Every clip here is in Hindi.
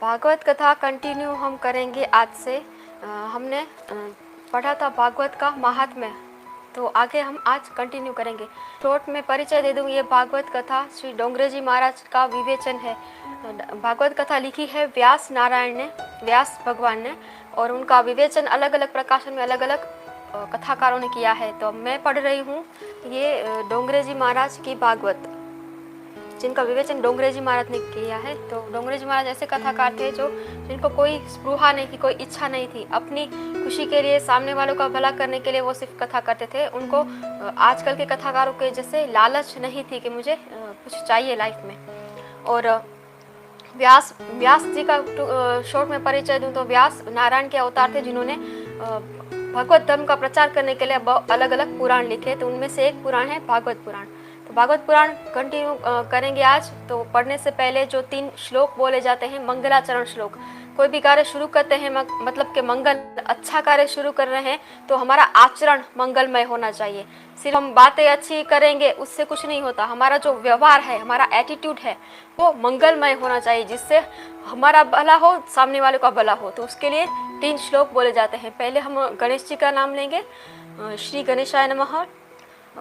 भागवत कथा कंटिन्यू हम करेंगे आज से। हमने पढ़ा था भागवत का महात्म्य, तो आगे हम आज कंटिन्यू करेंगे। शॉर्ट में परिचय दे दूँ, ये भागवत कथा श्री डोंगरे जी महाराज का विवेचन है। भागवत कथा लिखी है व्यास नारायण ने, व्यास भगवान ने, और उनका विवेचन अलग अलग प्रकाशन में अलग अलग कथाकारों ने किया है। तो मैं पढ़ रही हूँ ये डोंगरे जी महाराज की भागवत, जिनका विवेचन डोंगरे जी महाराज ने किया है। तो डोंगरे जी महाराज ऐसे कथाकार थे जिनको कोई स्पृहा नहीं थी, कोई इच्छा नहीं थी, अपनी खुशी के लिए, सामने वालों का भला करने के लिए वो सिर्फ कथा करते थे। उनको आजकल के कथाकारों के जैसे लालच नहीं थी कि मुझे कुछ चाहिए लाइफ में। और व्यास जी का शॉर्ट में परिचय दूं तो व्यास नारायण के अवतार थे, जिन्होंने भगवत धर्म का प्रचार करने के लिए अलग अलग पुराण लिखे। तो उनमें से एक पुराण है भागवत पुराण। तो भागवत पुराण कंटिन्यू करेंगे आज। तो पढ़ने से पहले जो 3 श्लोक बोले जाते हैं, मंगलाचरण श्लोक। कोई भी कार्य शुरू करते हैं, मतलब कि मंगल अच्छा कार्य शुरू कर रहे हैं, तो हमारा आचरण मंगलमय होना चाहिए। सिर्फ हम बातें अच्छी करेंगे उससे कुछ नहीं होता। हमारा जो व्यवहार है, हमारा एटीट्यूड है, वो मंगलमय होना चाहिए, जिससे हमारा भला हो, सामने वाले का भला हो। तो उसके लिए 3 श्लोक बोले जाते हैं। पहले हम गणेश जी का नाम लेंगे। श्री गणेशाय नमः।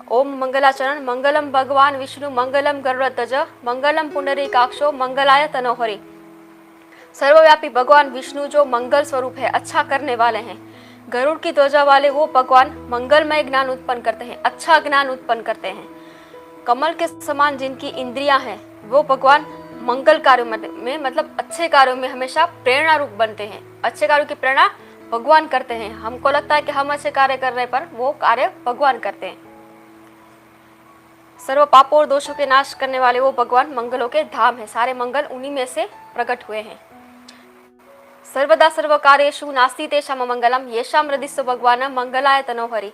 ओम मंगलाचरण। मंगलम भगवान विष्णु मंगलम गरुड़ध्वज मंगलम पुंडरीकाक्षो मंगलाय तनोहरि। सर्वव्यापी भगवान विष्णु जो मंगल स्वरूप है, अच्छा करने वाले हैं। गरुड़ की ध्वजा वाले वो भगवान मंगलमय ज्ञान उत्पन्न करते हैं, अच्छा ज्ञान उत्पन्न करते हैं। कमल के समान जिनकी इंद्रियां हैं, वो भगवान मंगल कार्यों में मतलब अच्छे कार्यों में हमेशा प्रेरणा रूप बनते हैं। अच्छे कार्यों की प्रेरणा भगवान करते हैं। हमको लगता है कि हम अच्छे कार्य कर रहे, पर वो कार्य भगवान करते हैं। सर्व पापों और दोषों के नाश करने वाले वो भगवान मंगलों के धाम है। सारे मंगल उन्हीं में से प्रकट हुए हैं। सर्वदा सर्व कार्येषु नास्ति तेषां मंगलम येषां हृदिस्व भगवान मंगलाय तनोहरि।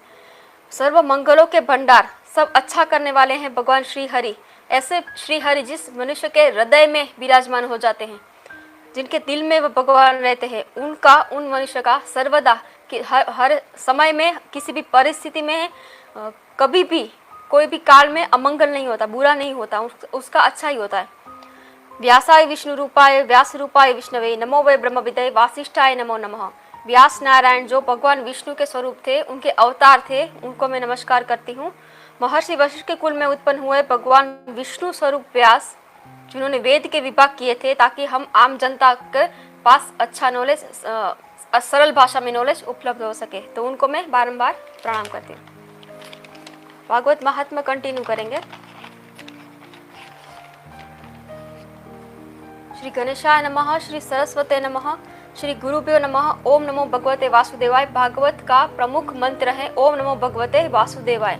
सर्व मंगलों के भंडार, सब अच्छा करने वाले हैं भगवान श्री हरि। ऐसे श्री हरि जिस मनुष्य के हृदय में विराजमान हो जाते हैं, जिनके दिल में वो भगवान रहते हैं, उन मनुष्य का सर्वदा हर समय में, किसी भी परिस्थिति में, कभी भी, कोई भी काल में अमंगल नहीं होता, बुरा नहीं होता, उसका अच्छा ही होता है। व्यासाय विष्णु रूपाय व्यास रूपाय विष्णवे नमो वै ब्रह्म विदय वासिष्ठाय नमो नमः। व्यास नारायण जो भगवान विष्णु के स्वरूप थे, उनके अवतार थे, उनको मैं नमस्कार करती हूँ। महर्षि वशिष्ठ के कुल में उत्पन्न हुए भगवान विष्णु स्वरूप व्यास, जिन्होंने वेद के विभाग किए थे ताकि हम आम जनता के पास अच्छा नॉलेज, सरल भाषा में नॉलेज उपलब्ध हो सके। तो उनको मैं बारंबार प्रणाम करती हूँ। भागवत महात्म्य कंटिन्यू करेंगे। श्री गणेशाय नमः। श्री सरस्वते नमः। श्री गुरुभ्यो नमः। ओम नमो भगवते वासुदेवाय। भागवत का प्रमुख मंत्र है ओम नमो भगवते वासुदेवाय।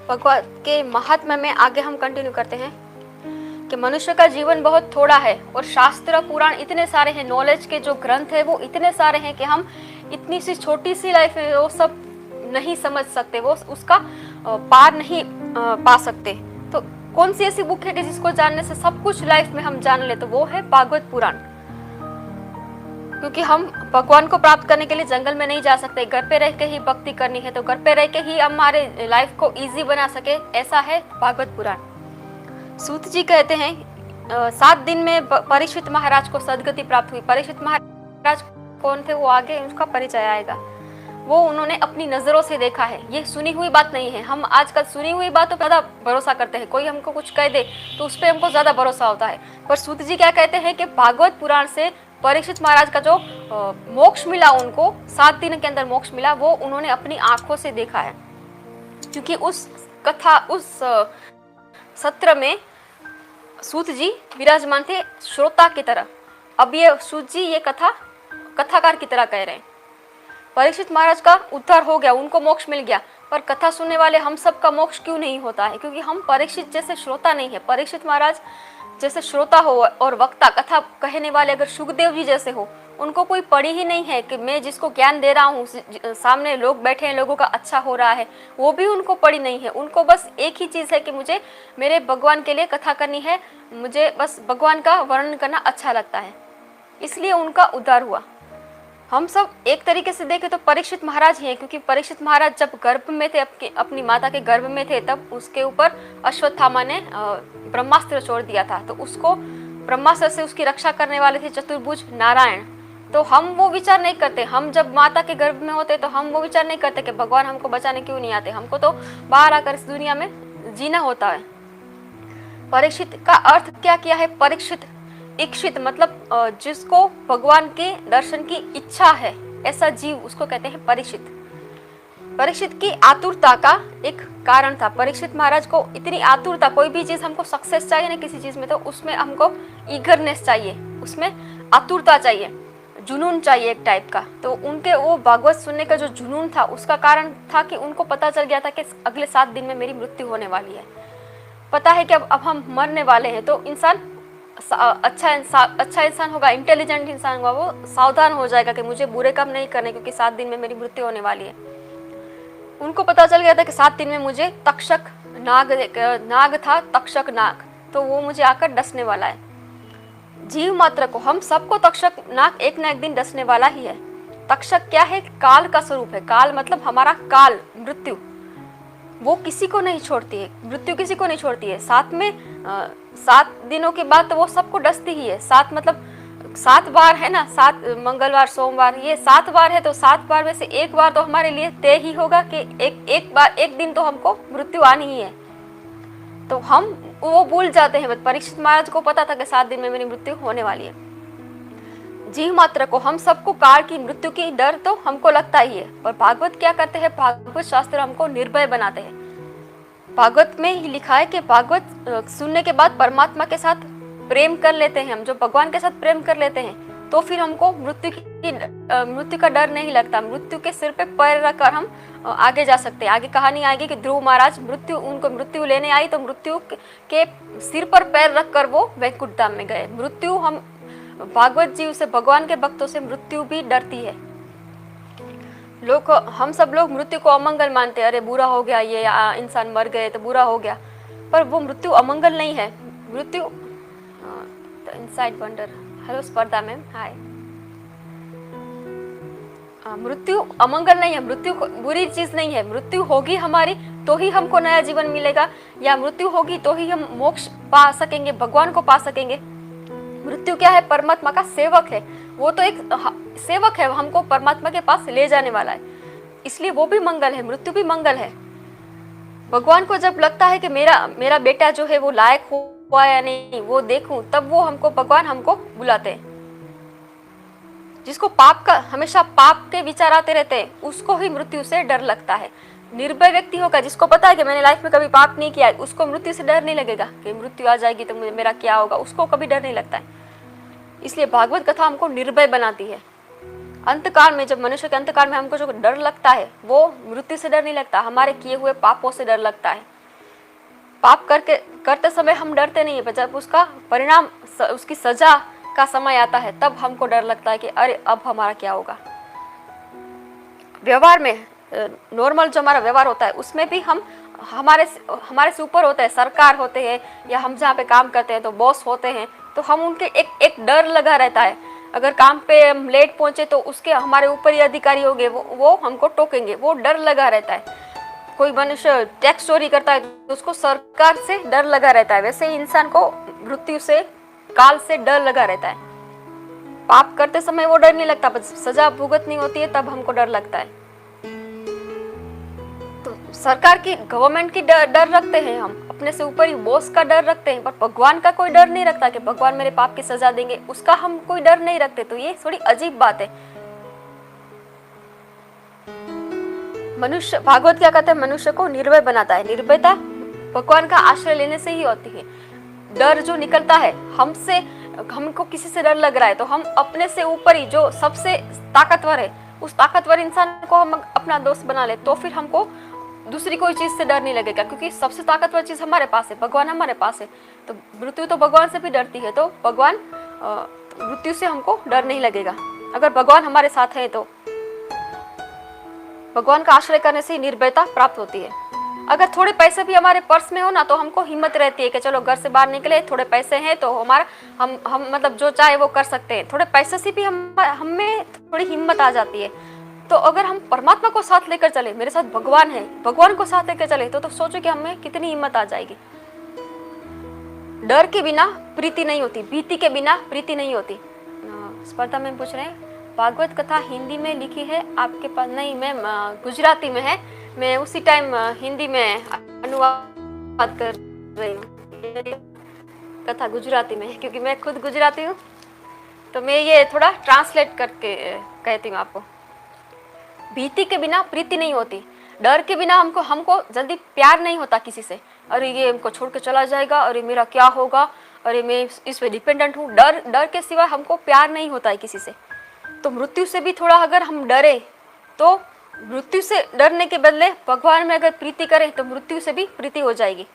भगवत के महात्म्य में आगे हम कंटिन्यू करते हैं कि मनुष्य का जीवन बहुत थोड़ा है और शास्त्र पुराण इतने सारे हैं, नॉलेज के जो ग्रंथ है वो इतने सारे हैं कि हम इतनी सी छोटी सी लाइफ में वो सब नहीं समझ सकते, वो उसका पार नहीं पा सकते। तो कौन सी ऐसी बुक है कि जिसको जानने से सब कुछ लाइफ में हम जान ले, तो वो है भागवत पुराण। क्योंकि हम भगवान को प्राप्त करने के लिए जंगल में नहीं जा सकते, घर पे रह के ही भक्ति करनी है। तो घर पे रह के ही हमारे लाइफ को इजी बना सके, ऐसा है भागवत पुराण। सूत जी कहते हैं 7 दिन में परीक्षित महाराज को सदगति प्राप्त हुई। परीक्षित महाराज कौन थे, वो आगे उसका परिचय आएगा। वो उन्होंने अपनी नजरों से देखा है, ये सुनी हुई बात नहीं है। हम आजकल सुनी हुई बातों पर ज्यादा भरोसा करते हैं। कोई हमको कुछ कह दे तो उस पर हमको ज्यादा भरोसा होता है। पर सूत जी क्या कहते हैं कि भागवत पुराण से परीक्षित महाराज का जो मोक्ष मिला, उनको 7 दिन के अंदर मोक्ष मिला, वो उन्होंने अपनी आंखों से देखा है। क्योंकि उस कथा, उस सत्र में सूत जी विराजमान थे श्रोता की तरह। अब ये सूत जी ये कथाकार की तरह कह रहे हैं। परीक्षित महाराज का उद्धार हो गया, उनको मोक्ष मिल गया, पर कथा सुनने वाले हम सब का मोक्ष क्यों नहीं होता है? क्योंकि हम परीक्षित जैसे श्रोता नहीं है। परीक्षित महाराज जैसे श्रोता हो और वक्ता, कथा कहने वाले अगर सुखदेव जी जैसे हो, उनको कोई पड़ी ही नहीं है कि मैं जिसको ज्ञान दे रहा हूँ, सामने लोग बैठे हैं, लोगों का अच्छा हो रहा है, वो भी उनको पड़ी नहीं है। उनको बस एक ही चीज़ है कि मुझे मेरे भगवान के लिए कथा करनी है, मुझे बस भगवान का वर्णन करना अच्छा लगता है, इसलिए उनका उद्धार हुआ। हम सब एक तरीके से देखें तो परीक्षित महाराज ही हैं, क्योंकि परीक्षित महाराज जब गर्भ में थे, अपनी माता के गर्भ में थे, तब उसके ऊपर अश्वत्थामा ने ब्रह्मास्त्र छोड़ दिया था। तो उसको ब्रह्मास्त्र से उसकी रक्षा करने वाले थे चतुर्भुज नारायण। तो हम वो विचार नहीं करते, हम जब माता के गर्भ में होते तो हम वो विचार नहीं करते कि भगवान हमको बचाने क्यों नहीं आते, हमको तो बाहर आकर इस दुनिया में जीना होता है। परीक्षित का अर्थ क्या किया है? परीक्षित, इच्छित मतलब जिसको भगवान के दर्शन की इच्छा है, ऐसा जीव उसको कहते हैं परीक्षित। परीक्षित की आतुरता का एक कारण था। परीक्षित महाराज को इतनी आतुरता, कोई भी चीज हमको सक्सेस चाहिए ना किसी चीज में, तो उसमें हमको ईगरनेस चाहिए, उसमें आतुरता चाहिए, जुनून चाहिए एक टाइप का। तो उनके वो भागवत सुनने का जो जुनून था, उसका कारण था कि उनको पता चल गया था कि अगले 7 दिन में मेरी मृत्यु होने वाली है। पता है कि अब हम मरने वाले हैं, तो इंसान अच्छा इंसान होगा, इंटेलिजेंट इंसान होगा, वो सावधान हो जाएगा कि मुझे बुरे काम नहीं करने, क्योंकि 7 दिन में मेरी मृत्यु होने वाली है। उनको पता चल गया था कि 7 दिन में मुझे तक्षक नाग था, तक्षक नाग, तो वो मुझे आकर डसने वाला है। जीव मात्र को, हम सबको तक्षक नाग एक ना एक दिन डसने वाला ही है। तक्षक क्या है? काल का स्वरूप है। काल मतलब हमारा काल, मृत्यु, वो किसी को नहीं छोड़ती है, मृत्यु किसी को नहीं छोड़ती है। 7 दिनों के बाद तो वो सबको डसती ही है। 7 मतलब 7 बार है ना, 7 मंगलवार सोमवार, ये 7 बार है, तो 7 बार में से एक बार तो हमारे लिए तय ही होगा कि एक दिन तो हमको मृत्यु आनी ही है। तो हम वो भूल जाते हैं। परीक्षित महाराज को पता था कि 7 दिन में मेरी मृत्यु होने वाली है। जीव मात्र को, हम सबको काल की, मृत्यु की डर तो हमको लगता ही है। पर भागवत क्या करते हैं? भागवत शास्त्र हमको निर्भय बनाते हैं। भागवत में ही लिखा है कि भागवत सुनने के बाद परमात्मा के साथ प्रेम कर लेते हैं हम, जो भगवान के साथ प्रेम कर लेते हैं, तो फिर हमको मृत्यु का डर नहीं लगता। मृत्यु के सिर पे पैर रखकर हम आगे जा सकते हैं। आगे कहानी आएगी कि ध्रुव महाराज उनको मृत्यु लेने आई, तो मृत्यु के सिर पर पैर रखकर वो वैकुंठ धाम में गए। मृत्यु, हम भागवत जीव से, भगवान के भक्तों से मृत्यु भी डरती है। हम सब लोग मृत्यु को अमंगल मानते हैं। अरे बुरा हो गया, ये इंसान मर गए तो बुरा हो गया, पर वो मृत्यु अमंगल नहीं है। मृत्यु इनसाइड वंडर, हेलो स्पर्धा मैम, हाय। मृत्यु अमंगल नहीं है, मृत्यु बुरी चीज नहीं है। मृत्यु होगी हमारी तो ही हमको नया जीवन मिलेगा, या मृत्यु होगी तो ही हम मोक्ष पा सकेंगे, भगवान को पा सकेंगे। मृत्यु क्या है? परमात्मा का सेवक है। वो तो एक सेवक है, हमको परमात्मा के पास ले जाने वाला है, इसलिए वो भी मंगल है, मृत्यु भी मंगल है। भगवान को जब लगता है कि मेरा बेटा जो है वो लायक हुआ या नहीं, वो देखूं, तब वो भगवान हमको बुलाते हैं। जिसको हमेशा पाप के विचार आते रहते हैं, उसको ही मृत्यु से डर लगता है। निर्भय व्यक्ति होगा, जिसको पता है कि मैंने लाइफ में कभी पाप नहीं किया है, उसको मृत्यु से डर नहीं लगेगा कि मृत्यु आ जाएगी तो मेरा क्या होगा, उसको कभी डर नहीं लगता है। इसलिए भागवत कथा हमको निर्भय बनाती है। अंतकाल में, जब मनुष्य के अंतकाल में हमको जो डर लगता है, वो मृत्यु से डर नहीं लगता, हमारे किए हुए पापों से डर लगता है। पाप करते समय हम डरते नहीं है, जब उसका परिणाम, उसकी सजा का समय आता है, तब हमको डर लगता है कि अरे अब हमारा क्या होगा। व्यवहार में, नॉर्मल जो हमारा व्यवहार होता है, उसमें भी हम हमारे से ऊपर होते हैं, सरकार होते हैं, या हम जहाँ पे काम करते हैं तो बॉस होते हैं, तो हम उनके एक डर लगा रहता है। अगर काम पे हम लेट पहुंचे तो उसके हमारे ऊपर ही अधिकारी होंगे, वो हमको टोकेंगे, वो डर लगा रहता है। कोई मनुष्य टैक्स चोरी करता है तो उसको सरकार से डर लगा रहता है। वैसे ही इंसान को मृत्यु से, काल से डर लगा रहता है। पाप करते समय वो डर नहीं लगता, बस सजा भुगतनी होती है तब हमको डर लगता है। तो सरकार की, गवर्नमेंट की डर रखते हैं हम, अपने से ऊपर ही बॉस का डर रखते हैं, पर भगवान का कोई डर नहीं रखता कि भगवान मेरे पाप की सजा देंगे, उसका हम कोई डर नहीं रखते। तो ये थोड़ी अजीब बात है। मनुष्य, भागवत क्या कहते हैं? मनुष्य को निर्भय बनाता है। निर्भयता भगवान का आश्रय लेने से ही होती है। डर जो निकलता है हमसे, हमको किसी से डर लग रहा है, तो हम अपने से ऊपर ही जो सबसे ताकतवर है, उस ताकतवर इंसान को हम अपना दोस्त बना ले, तो फिर हमको दूसरी कोई चीज से डर नहीं लगेगा, क्योंकि सबसे ताकतवर चीज हमारे पास है, भगवान हमारे पास है। तो मृत्यु तो भगवान से भी डरती है, तो भगवान, मृत्यु से हमको डर नहीं लगेगा अगर भगवान हमारे साथ है। तो भगवान का आश्रय करने से निर्भयता प्राप्त होती है। अगर थोड़े पैसे भी हमारे पर्स में हो ना तो हमको हिम्मत रहती है कि चलो घर से बाहर निकले, थोड़े पैसे हैं तो हमारा हम मतलब जो चाहे वो कर सकते हैं। थोड़े पैसे से भी हमें थोड़ी हिम्मत आ जाती है। तो अगर हम परमात्मा को साथ लेकर चले, मेरे साथ भगवान है, भगवान को साथ लेकर चले तो सोचो कि हमें कितनी हिम्मत आ जाएगी। डर के बिना प्रीति नहीं होती, भीति के बिना प्रीति नहीं होती। स्पर्धा में पूछ रहे हैं भागवत कथा हिंदी में लिखी है आपके पास? नहीं, मैं गुजराती में है, मैं उसी टाइम हिंदी में अनुवाद कर रही हूँ। कथा गुजराती में है क्योंकि मैं खुद गुजराती हूँ, तो मैं ये थोड़ा ट्रांसलेट करके कहती हूँ आपको। भीति के बिना प्रीति नहीं होती, डर के बिना हमको जल्दी प्यार नहीं होता किसी से। अरे ये हमको छोड़ के चला जाएगा, अरे मेरा क्या होगा, अरे मैं इस पे डिपेंडेंट हूँ। डर के सिवा हमको प्यार नहीं होता है किसी से। तो मृत्यु से भी थोड़ा अगर हम डरे तो मृत्यु से डरने के बदले भगवान में अगर प्रीति करें तो मृत्यु से भी प्रीति हो जाएगी।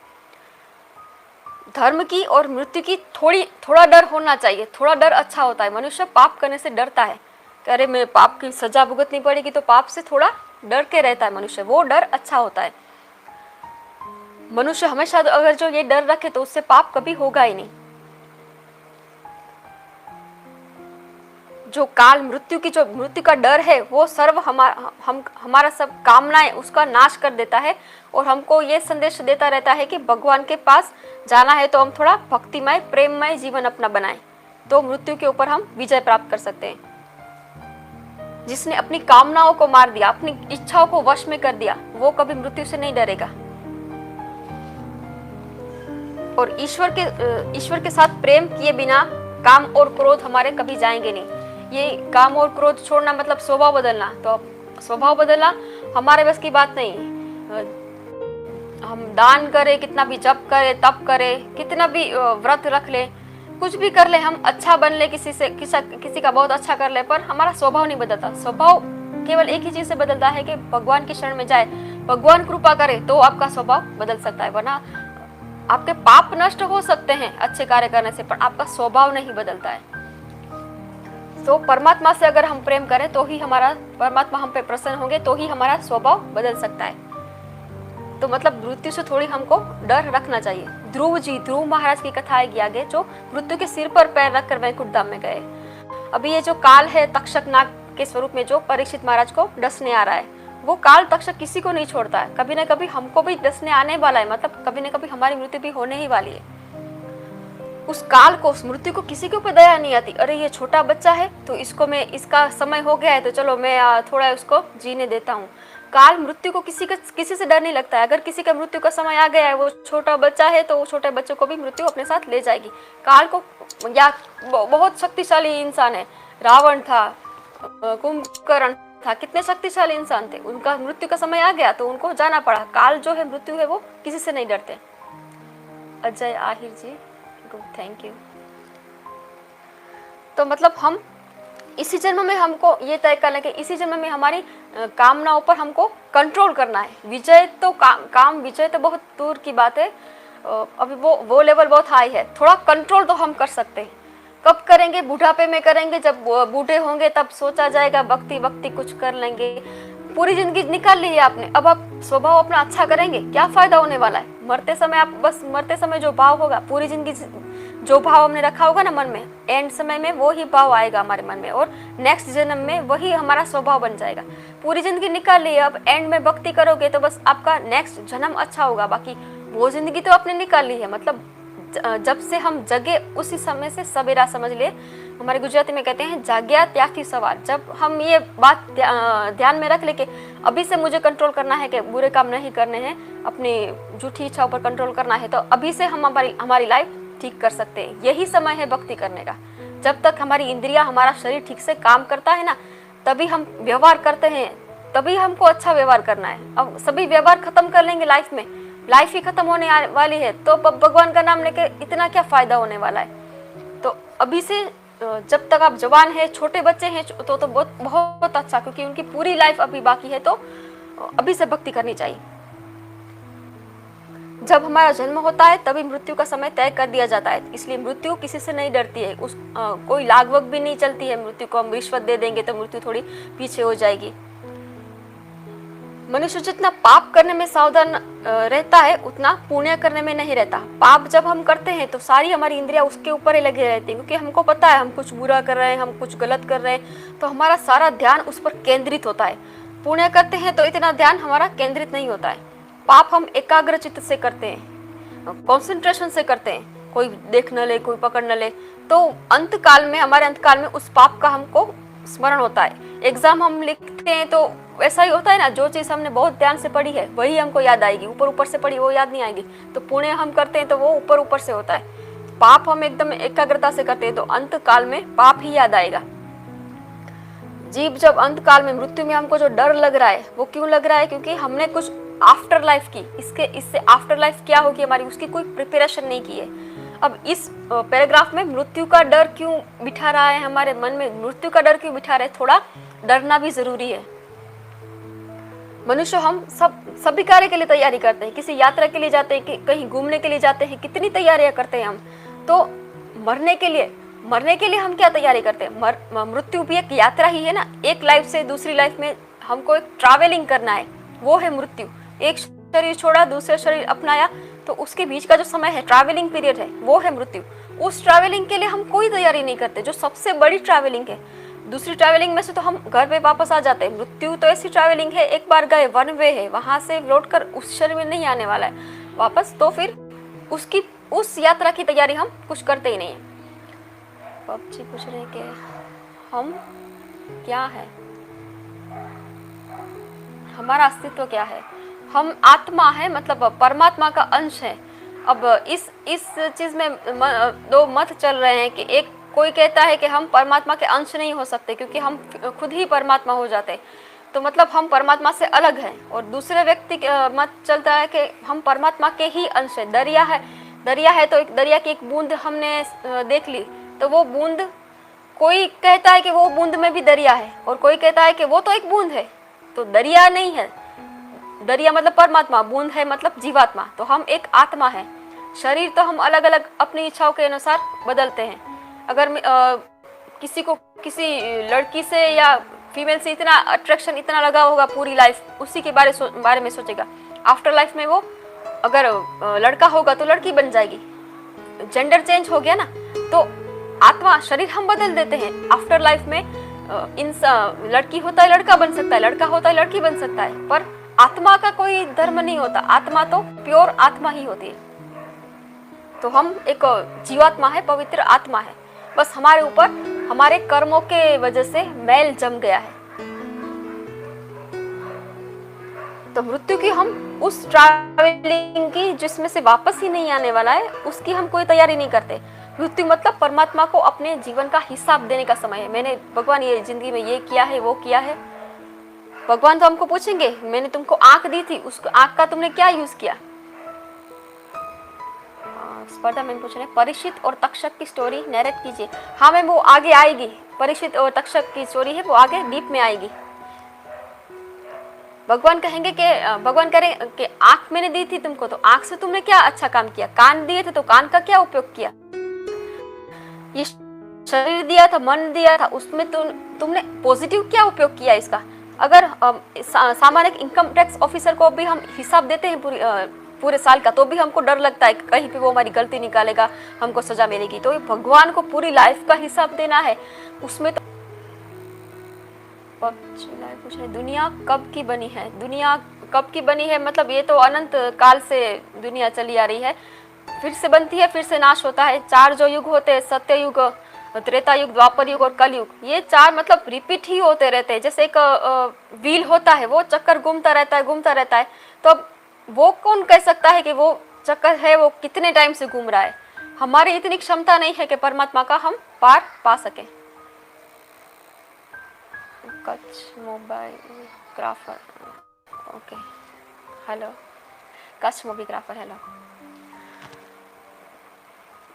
धर्म की और मृत्यु की थोड़ा डर होना चाहिए। थोड़ा डर अच्छा होता है। मनुष्य पाप करने से डरता है कि अरे मैं पाप की सजा भुगतनी पड़ेगी, तो पाप से थोड़ा डर के रहता है मनुष्य, वो डर अच्छा होता है। मनुष्य हमेशा अगर जो ये डर रखे तो उससे पाप कभी होगा ही नहीं। जो काल मृत्यु का डर है वो हमारा सब कामनाएं उसका नाश कर देता है और हमको ये संदेश देता रहता है कि भगवान के पास जाना है तो हम थोड़ा भक्तिमय प्रेममय जीवन अपना बनाएं, तो मृत्यु के ऊपर हम विजय प्राप्त कर सकते हैं। जिसने अपनी कामनाओं को मार दिया, अपनी इच्छाओं को वश में कर दिया, वो कभी मृत्यु से नहीं डरेगा। और ईश्वर के साथ प्रेम किए बिना काम और क्रोध हमारे कभी जाएंगे नहीं। ये काम और क्रोध छोड़ना मतलब स्वभाव बदलना, तो स्वभाव बदलना हमारे बस की बात नहीं। हम दान करें, कितना भी जप करें, तप करें, कितना भी व्रत रख ले, कुछ भी कर ले, हम अच्छा बन ले, किसी का बहुत अच्छा कर ले, पर हमारा स्वभाव नहीं बदलता। स्वभाव केवल एक ही चीज से बदलता है कि भगवान की शरण में जाए, भगवान कृपा करे तो आपका स्वभाव बदल सकता है। वरना आपके पाप नष्ट हो सकते हैं अच्छे कार्य करने से, पर आपका स्वभाव नहीं बदलता है। तो परमात्मा से अगर हम प्रेम करें तो ही परमात्मा हम पे प्रसन्न होंगे, तो ही हमारा स्वभाव बदल सकता है। तो मतलब मृत्यु से थोड़ी हमको डर रखना चाहिए। ध्रुव महाराज की कथा आएगी आगे, जो मृत्यु के सिर पर पैर रखकर वैकुंठ धाम में गए। अभी ये जो काल है तक्षक नाग के स्वरूप में जो परीक्षित महाराज को डसने आ रहा है, वो काल तक्षक किसी को नहीं छोड़ता है। कभी न कभी हमको भी डसने आने वाला है, मतलब कभी न कभी हमारी मृत्यु भी होने ही वाली है। उस काल को, उस मृत्यु को किसी के ऊपर दया नहीं आती। अरे ये छोटा बच्चा है तो इसका समय हो गया है तो चलो मैं थोड़ा उसको जीने देता हूँ। काल मृत्यु को किसी से डर नहीं लगता है। अगर किसी का मृत्यु का समय आ गया है, वो छोटा बच्चा है तो वो छोटे बच्चों को भी मृत्यु अपने साथ ले जाएगी। काल को, या बहुत शक्तिशाली इंसान है, रावण था, कुंभकर्ण था, कितने शक्तिशाली इंसान थे, उनका मृत्यु का समय आ गया तो उनको जाना पड़ा। काल जो है, मृत्यु है, वो किसी से नहीं डरते। अजय आहिर जी, थैंक यू। तो मतलब हम इसी जन्म में हमको ये तय करना है कि इसी जन्म में हमारी कामनाओं पर हमको कंट्रोल करना है। विजय तो विजय तो बहुत दूर की बात है, अभी वो लेवल बहुत हाई है। थोड़ा कंट्रोल तो हम कर सकते हैं। कब करेंगे? बुढ़ापे में करेंगे, जब बूढ़े होंगे तब सोचा जाएगा भक्ति कुछ कर लेंगे। पूरी जिंदगी निकाल ली है आपने, अब आप स्वभाव अपना अच्छा करेंगे, क्या फायदा होने वाला है? मरते समय जो भाव होगा, पूरी जिंदगी जो भाव हमने रखा होगा ना मन में, एंड समय में वो ही भाव आएगा हमारे मन में, और नेक्स्ट जन्म में वही हमारा स्वभाव बन जाएगा। पूरी जिंदगी निकाल ली, अब एंड में भक्ति करोगे तो बस आपका नेक्स्ट जन्म अच्छा होगा। बाकी वो जिंदगी तो आपने निकाल ली है। मतलब जब से हम जगे उसी समय से सवेरा समझ ले। हमारे गुजराती में कहते हैं जाग्या त्यागथी सवार। जब हम ये बात ध्यान में रख ले कि अभी से मुझे कंट्रोल करना है कि बुरे काम नहीं करने हैं, अपनी झूठी इच्छाओं पर कंट्रोल करना है, तो अभी से हम हमारी लाइफ ठीक कर सकते हैं। यही समय है भक्ति करने का। जब तक हमारी इंद्रियां, हमारा शरीर ठीक से काम करता है ना, तभी हम व्यवहार करते हैं, तभी हमको अच्छा व्यवहार करना है। अब सभी व्यवहार खत्म कर लेंगे लाइफ में, लाइफ ही खत्म होने वाली है, तो भगवान का नाम लेके इतना क्या फायदा होने वाला है? तो अभी से जब तक आप जवान हैं, छोटे बच्चे हैं, तो बहुत अच्छा, क्योंकि उनकी पूरी लाइफ अभी बाकी है, तो अभी से भक्ति करनी चाहिए। जब हमारा जन्म होता है तभी मृत्यु का समय तय कर दिया जाता है, इसलिए मृत्यु किसी से नहीं डरती है। कोई लागवग भी नहीं चलती है मृत्यु को। हम रिश्वत दे देंगे तो मृत्यु थोड़ी पीछे हो जाएगी। मनुष्य जितना पाप करने में सावधान रहता है उतना पुण्य करने में नहीं रहता। पाप जब हम करते हैं तो सारी हमारी इंद्रियां उसके ऊपर ही लगी रहती है, क्योंकि हमको पता है हम कुछ बुरा कर रहे हैं, हम कुछ गलत कर रहे हैं, तो हमारा सारा ध्यान उस पर केंद्रित होता है। पुण्य करते हैं तो इतना ध्यान हमारा केंद्रित नहीं होता है। पाप हम एकाग्र चित्त से करते हैं, कॉन्सेंट्रेशन से करते हैं, कोई देख न ले, कोई पकड़ न ले, तो अंतकाल में, हमारे अंतकाल में उस पाप का हमको स्मरण होता है। एग्जाम हम लिखते हैं तो ऐसा ही होता है ना, जो चीज़ हमने बहुत ध्यान से पढ़ी है वही हमको याद आएगी, ऊपर ऊपर से पढ़ी वो याद नहीं आएगी। तो पुण्य हम करते हैं तो वो ऊपर ऊपर से होता है। पाप हम एकदम एकाग्रता से करते हैं तो अंत काल में पाप ही याद आएगा। जीव जब अंत काल में, मृत्यु में हमको जो डर लग रहा है वो क्यों लग रहा है? क्योंकि हमने कुछ आफ्टर लाइफ की, इससे आफ्टर लाइफ क्या होगी हमारी, उसकी कोई प्रिपरेशन नहीं की है। अब इस पैराग्राफ में मृत्यु का डर क्यों बिठा रहा है हमारे मन में, मृत्यु का डर क्यों बिठा रहे? थोड़ा डरना भी जरूरी है। मनुष्य हम सभी कार्य के लिए तैयारी करते हैं, किसी यात्रा के लिए जाते हैं, कहीं घूमने के लिए जाते हैं, कितनी तैयारियां करते हैं हम। तो मरने के लिए हम क्या तैयारी करते हैं? मृत्यु भी एक यात्रा ही है ना, एक लाइफ से दूसरी लाइफ में हमको एक ट्रैवलिंग करना है, वो है मृत्यु। एक शरीर छोड़ा, दूसरा शरीर अपनाया, तो उसके बीच का जो समय है, ट्रैवलिंग पीरियड है, वो है मृत्यु। उस ट्रैवलिंग के लिए हम कोई तैयारी नहीं करते, जो सबसे बड़ी ट्रैवलिंग है। दूसरी ट्रैवलिंग में से तो हम घर पे वापस आ जाते हैं। मृत्यु तो ऐसी ट्रैवलिंग है, एक बार गए, वन वे है, वहां से लौटकर उस शरीर में नहीं आने वाला है वापस। तो फिर उस यात्रा की तैयारी हम कुछ करते ही नहीं है। पबजी पूछ रहे कि हम क्या है, हमारा अस्तित्व क्या है? हम आत्मा है, मतलब परमात्मा का अंश है। अब इस चीज में दो मत चल रहे हैं कि एक कोई कहता है कि हम परमात्मा के अंश नहीं हो सकते क्योंकि हम खुद ही परमात्मा हो जाते, तो मतलब हम परमात्मा से अलग हैं। और दूसरे व्यक्ति मत चलता है कि हम परमात्मा के ही अंश है। दरिया है तो एक दरिया की एक बूंद हमने देख ली, तो वो बूंद, कोई कहता है कि वो बूंद में भी दरिया है और कोई कहता है कि वो तो एक बूंद है, तो दरिया नहीं है। दरिया मतलब परमात्मा, बूंद है मतलब जीवात्मा। तो हम एक आत्मा है। शरीर तो हम अलग अलग अपनी इच्छाओं के अनुसार बदलते हैं। अगर किसी को किसी लड़की से या फीमेल से इतना अट्रैक्शन, इतना लगा होगा पूरी लाइफ, उसी के बारे में सोचेगा। आफ्टर लाइफ में वो अगर लड़का होगा तो लड़की बन जाएगी। जेंडर चेंज हो गया ना, तो आत्मा, शरीर हम बदल देते हैं। आफ्टर लाइफ में लड़की होता है लड़का बन सकता है, लड़का होता है लड़की बन सकता है, पर आत्मा का कोई धर्म नहीं होता। आत्मा तो प्योर आत्मा ही होती है। तो हम एक जीवात्मा है, पवित्र आत्मा है। बस हमारे ऊपर हमारे कर्मों के वजह से मैल जम गया है। तो मृत्यु की हम उस ट्रैवलिंग की जिसमें से वापस ही नहीं आने वाला है, उसकी हम कोई तैयारी नहीं करते। मृत्यु मतलब परमात्मा को अपने जीवन का हिसाब देने का समय है। मैंने, भगवान, ये जिंदगी में ये किया है, वो किया है। भगवान तो हमको पूछेंगे, मैंने तुमको आंख दी थी, उस आंख का तुमने क्या यूज किया? स्पर्धा मैम पूछ रहे हैं, परीक्षित और तक्षक की स्टोरी नैरेट कीजिए। हाँ मैम, वो आगे आएगी। परीक्षित और तक्षक की स्टोरी है, वो आगे डीप में आएगी। भगवान कहेंगे कि, भगवान करें कि आंख मैंने दी थी तुमको, तो आंख से तुमने क्या अच्छा काम किया? कान दिए थे तो कान का क्या उपयोग किया? ये शरीर दिया था, मन दिया था, उसमें तुमने पॉजिटिव क्या उपयोग किया इसका? अगर सामान्य इनकम टैक्स ऑफिसर को भी हम हिसाब देते हैं पूरे साल का, तो भी हमको डर लगता है कि कहीं पे वो हमारी गलती निकालेगा, हमको सजा मिलेगी। तो भगवान को पूरी लाइफ का हिसाब देना है, उसमें तो पूछ रहे दुनिया कब की बनी है? दुनिया कब की बनी है मतलब ये तो अनंत काल से दुनिया चली आ रही है, फिर से बनती है, फिर से नाश होता है। 4 जो युग होते हैं, सत्य युग, त्रेता युग, द्वापर युग और कलयुग, ये 4 मतलब रिपीट ही होते रहते हैं। जैसे एक व्हील होता है, वो चक्कर घूमता रहता है। तो अब वो कौन कह सकता है कि वो चक्कर है वो कितने टाइम से घूम रहा है? हमारी इतनी क्षमता नहीं है कि परमात्मा का हम पार पा सके। Kutch mobigrapher, okay, hello Kutch mobigrapher, hello.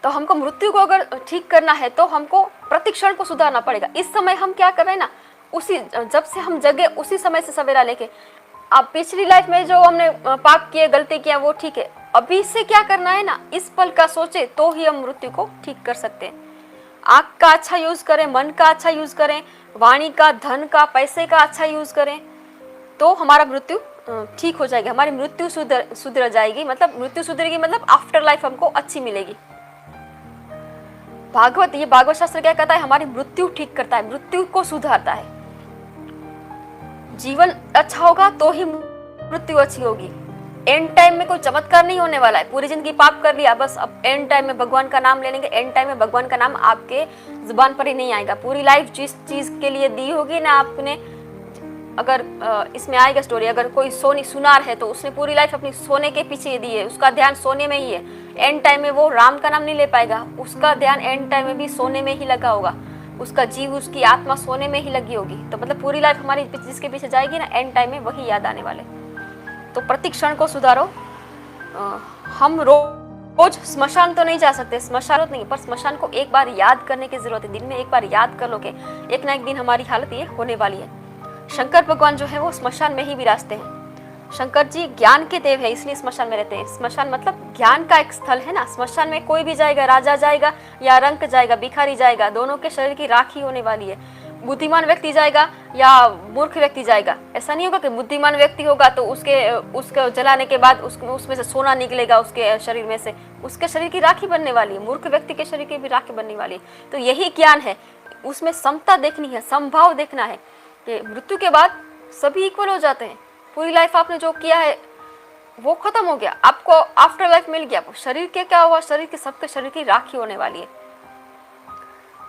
तो हमको मृत्यु को अगर ठीक करना है तो हमको प्रतिक्षण को सुधारना पड़ेगा। इस समय हम क्या कर रहे हैं ना, उसी जब से हम जगे उसी समय से सवेरा लेके, अब पिछली लाइफ में जो हमने पाप किए, गलती किया, वो ठीक है। अभी से क्या करना है ना, इस पल का सोचे तो ही हम मृत्यु को ठीक कर सकते हैं। आँख का अच्छा यूज करें, मन का अच्छा यूज करें, वाणी का, धन का, पैसे का अच्छा यूज करें, तो हमारा मृत्यु ठीक हो जाएगी, हमारी मृत्यु सुधर जाएगी, मतलब मृत्यु सुधरेगी मतलब आफ्टर लाइफ हमको अच्छी मिलेगी। ये भागवत शास्त्र क्या कहता है, हमारी मृत्यु ठीक करता है, मृत्यु को सुधारता है। जीवन अच्छा होगा तो ही मृत्यु अच्छी होगी। एंड टाइम में कोई चमत्कार नहीं होने वाला है। पूरी जिंदगी पाप कर लिया, बस अब एंड टाइम में भगवान का नाम ले लेंगे, एंड टाइम में भगवान का नाम आपके जुबान पर ही नहीं आएगा। पूरी लाइफ जिस चीज के लिए दी होगी ना आपने, अगर इसमें आएगा स्टोरी, अगर कोई सुनार है तो उसने पूरी लाइफ अपनी सोने के पीछे दी है, उसका ध्यान सोने में ही है। एंड टाइम में वो राम का नाम नहीं ले पाएगा, उसका ध्यान एंड टाइम में भी सोने में ही लगा होगा, उसका जीव, उसकी आत्मा सोने में ही लगी होगी। तो मतलब पूरी लाइफ हमारी जिसके पीछे जाएगी ना, एंड टाइम में वही याद आने वाले। तो प्रति क्षण को सुधारो। हम रोज स्मशान तो नहीं जा सकते, स्मशान नहीं, पर स्मशान को एक बार याद करने की जरूरत है। दिन में एक बार याद कर लोगे, एक ना एक दिन हमारी हालत ये होने वाली है। शंकर भगवान जो है वो स्मशान में ही विराजते हैं। शंकर जी ज्ञान के देव है, इसलिए स्मशान में रहते हैं। स्मशान मतलब ज्ञान का एक स्थल है ना। स्मशान में कोई भी जाएगा, राजा जाएगा या रंक जाएगा, भिखारी जाएगा, दोनों के शरीर की राखी होने वाली है। बुद्धिमान व्यक्ति जाएगा या मूर्ख व्यक्ति जाएगा, ऐसा नहीं होगा कि बुद्धिमान व्यक्ति होगा तो उसके जलाने के बाद उसमें से सोना निकलेगा उसके शरीर में से, उसके शरीर की राखी बनने वाली है। मूर्ख व्यक्ति के शरीर की भी राखी बनने वाली है। तो यही ज्ञान है, उसमें समता देखनी है, समभाव देखना है कि मृत्यु के बाद सभी इक्वल हो जाते हैं। पूरी लाइफ आपने जो किया है वो खत्म हो गया, आपको आफ्टर लाइफ मिल गया। शरीर के क्या हुआ, शरीर के सबके शरीर की राखी होने वाली है।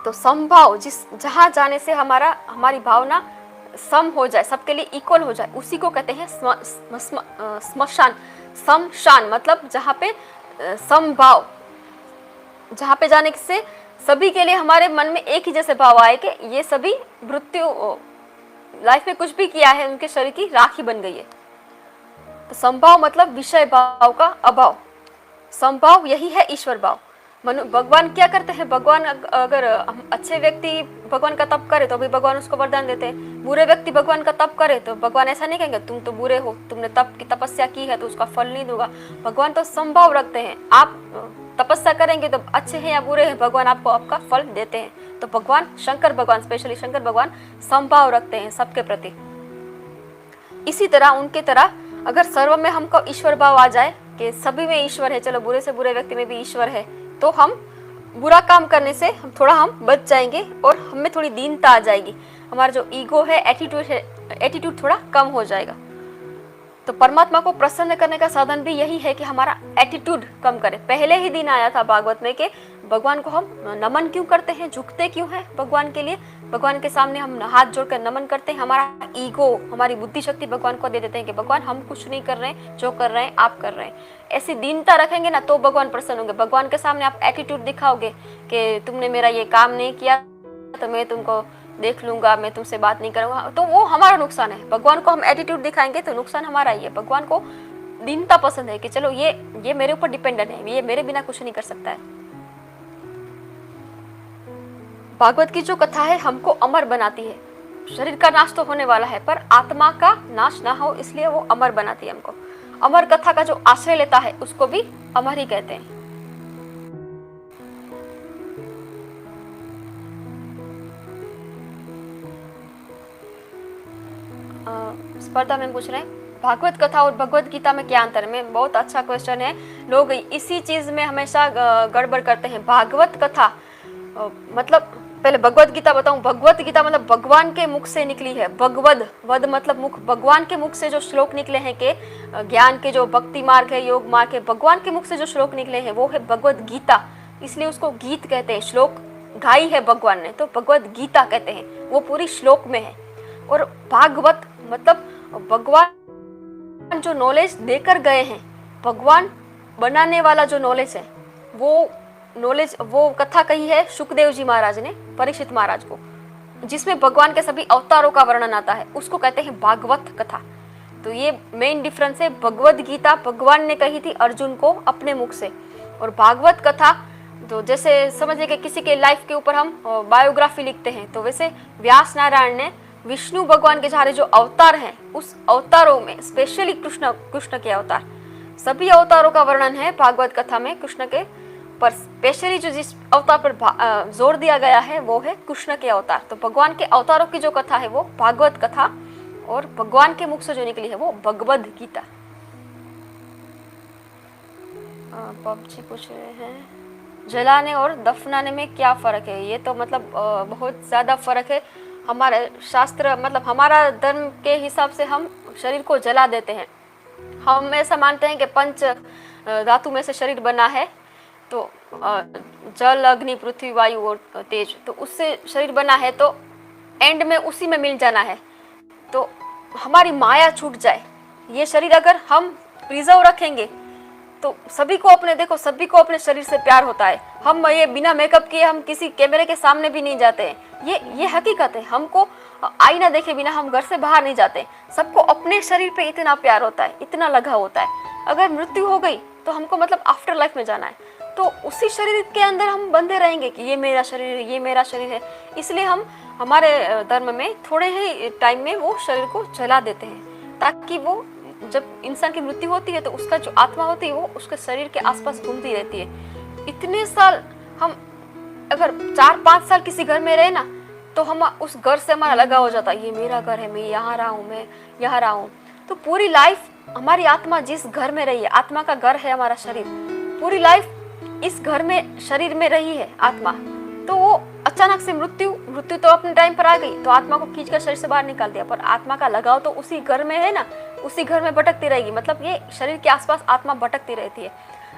तो समभाव, जहां जाने से हमारी भावना सम हो जाए, सबके लिए इक्वल हो जाए, उसी को कहते हैं स्मशान। शमशान मतलब जहाँ पे समभाव, जहाँ पे जाने से सभी के लिए हमारे मन में एक ही जैसे भाव आए कि ये सभी मृत्यु लाइफ में कुछ भी किया है उनके शरीर की राखी बन गई है। तो समभाव मतलब विषय भाव का अभाव। समभाव यही है ईश्वर भाव। भगवान क्या करते हैं, भगवान अगर अच्छे व्यक्ति भगवान का तप करे तो भी भगवान उसको वरदान देते हैं। बुरे व्यक्ति भगवान का तप करे तो भगवान ऐसा नहीं कहेंगे तुम तो बुरे हो, तुमने तपस्या की है तो उसका फल नहीं दूंगा। भगवान तो समभाव रखते हैं, आप तपस्या करेंगे तो अच्छे हैं या बुरे हैं, भगवान आपको आपका फल देते हैं। तो भगवान शंकर भगवान, स्पेशली शंकर भगवान समभाव रखते हैं सबके प्रति। इसी तरह उनके तरह अगर सर्व में हमको ईश्वर भाव आ जाए कि सभी में ईश्वर है, चलो बुरे से बुरे व्यक्ति में भी ईश्वर है, तो हम बुरा काम करने से हम बच जाएंगे और हमें थोड़ी दीनता आ जाएगी। हमारा जो ईगो है, एटीट्यूड थोड़ा कम हो जाएगा। तो परमात्मा को प्रसन्न करने का साधन भी यही है कि हमारा एटीट्यूड कम करे। पहले ही दिन आया था भागवत में कि भगवान को हम नमन क्यों करते हैं, झुकते क्यों हैं भगवान के लिए, भगवान के सामने हम हाथ जोड़कर नमन करते हैं। हमारा ईगो, हमारी बुद्धि शक्ति भगवान को दे देते हैं कि भगवान हम कुछ नहीं कर रहे हैं, जो कर रहे हैं आप कर रहे हैं। ऐसी दीनता रखेंगे ना तो भगवान प्रसन्न होंगे। भगवान के सामने आप एटीट्यूड दिखाओगे कि तुमने मेरा ये काम नहीं किया तो मैं तुमको देख लूंगा, मैं तुमसे बात नहीं करूंगा, तो वो हमारा नुकसान है। भगवान को हम एटीट्यूड दिखाएंगे तो नुकसान हमारा ही है। भगवान को दीनता पसंद है कि चलो ये मेरे ऊपर डिपेंडेंट है, ये मेरे बिना कुछ नहीं कर सकता है। भागवत की जो कथा है हमको अमर बनाती है। शरीर का नाश तो होने वाला है पर आत्मा का नाश ना हो, इसलिए वो अमर बनाती है हमको। अमर कथा का जो आश्रय लेता है उसको भी अमर ही कहते हैं। स्पर्धा में पूछ रहे हैं भागवत कथा और भगवत गीता में क्या अंतर है। बहुत अच्छा क्वेश्चन है। लोग इसी चीज में हमेशा गड़बड़ करते हैं। भागवत कथा मतलब, पहले भगवत गीता बताऊं। भगवत गीता मतलब भगवान के मुख से निकली है। वद मतलब मुख, भगवान के मुख से जो श्लोक निकले हैं के ज्ञान के जो भक्ति मार्ग है, योग मार्ग है, भगवान के मुख से जो श्लोक निकले हैं वो है भगवत गीता। इसलिए उसको गीत कहते हैं। श्लोक गाई है भगवान ने तो भगवत गीता कहते हैं, वो पूरी श्लोक में है। और भागवत मतलब भगवान जो नॉलेज देकर गए हैं, भगवान बनाने वाला जो नॉलेज है, वो कथा कही है सुखदेव जी महाराज ने परीक्षित महाराज को, जिसमें भगवान के सभी अवतारों का वर्णन आता है, उसको कहते हैं भागवत कथा। तो ये मेन डिफरेंस है। भगवत गीता भगवान ने कही थी अर्जुन को अपने मुख से, और भागवत कथा तो जैसे समझिए कि किसी के लाइफ के ऊपर हम बायोग्राफी लिखते हैं, तो वैसे व्यास नारायण ने विष्णु भगवान के सारे जो अवतार हैं उस अवतारों में स्पेशली कृष्ण के अवतार, सभी अवतारों का वर्णन है भागवत कथा में। कृष्ण के पर स्पेशली जो जिस अवतार पर जोर दिया गया है वो है कृष्ण के अवतार। तो भगवान के अवतारों की जो कथा है वो भागवत कथा और भगवान के मुख से जो निकली है वो भगवद गीता। पबजी पूछ रहे हैं जलाने और दफनाने में क्या फ़र्क है। ये तो मतलब बहुत ज़्यादा फ़र्क है। हमारे शास्त्र मतलब हमारा धर्म के हिसाब से हम शरीर को जला देते हैं। हम ऐसा मानते हैं कि पंच धातु में से शरीर बना है, तो जल अग्नि पृथ्वी वायु और तेज, तो उससे शरीर बना है, तो एंड में उसी में मिल जाना है। तो हमारी माया छूट जाए, ये शरीर अगर हम प्रिजर्व रखेंगे तो सभी को अपने शरीर से प्यार होता है। हम ये बिना मेकअप किए हम किसी कैमरे के सामने भी नहीं जाते हैं, ये हकीकत है। हमको आईना देखे बिना हम घर से बाहर नहीं जाते। सबको अपने शरीर पे इतना प्यार होता है, इतना लगाव होता है। अगर मृत्यु हो गई तो हमको मतलब आफ्टर लाइफ में जाना है, तो उसी शरीर के अंदर हम बंधे रहेंगे कि ये मेरा शरीर है, ये मेरा शरीर है। इसलिए हम हमारे धर्म में थोड़े ही टाइम में वो शरीर को जला देते हैं, ताकि वो जब इंसान की मृत्यु होती है तो उसका जो आत्मा होती है वो उसके शरीर के आसपास घूमती रहती है। इतने साल हम अगर 4-5 साल किसी घर में रहे ना, तो हम उस घर से हमारा लगा हो जाता है, ये मेरा घर है, मैं यहाँ रहा हूँ, मैं यहाँ रहा हूँ। तो पूरी लाइफ हमारी आत्मा जिस घर में रही है, आत्मा का घर है हमारा शरीर, पूरी लाइफ इस घर में शरीर में रही है आत्मा। तो वो अचानक से मृत्यु तो अपने टाइम पर आ गई, तो आत्मा को खींचकर शरीर से बाहर निकाल दिया, पर आत्मा का लगाव तो उसी घर में है ना, उसी घर में भटकती रहेगी। मतलब ये शरीर के आसपास आत्मा भटकती रहती है।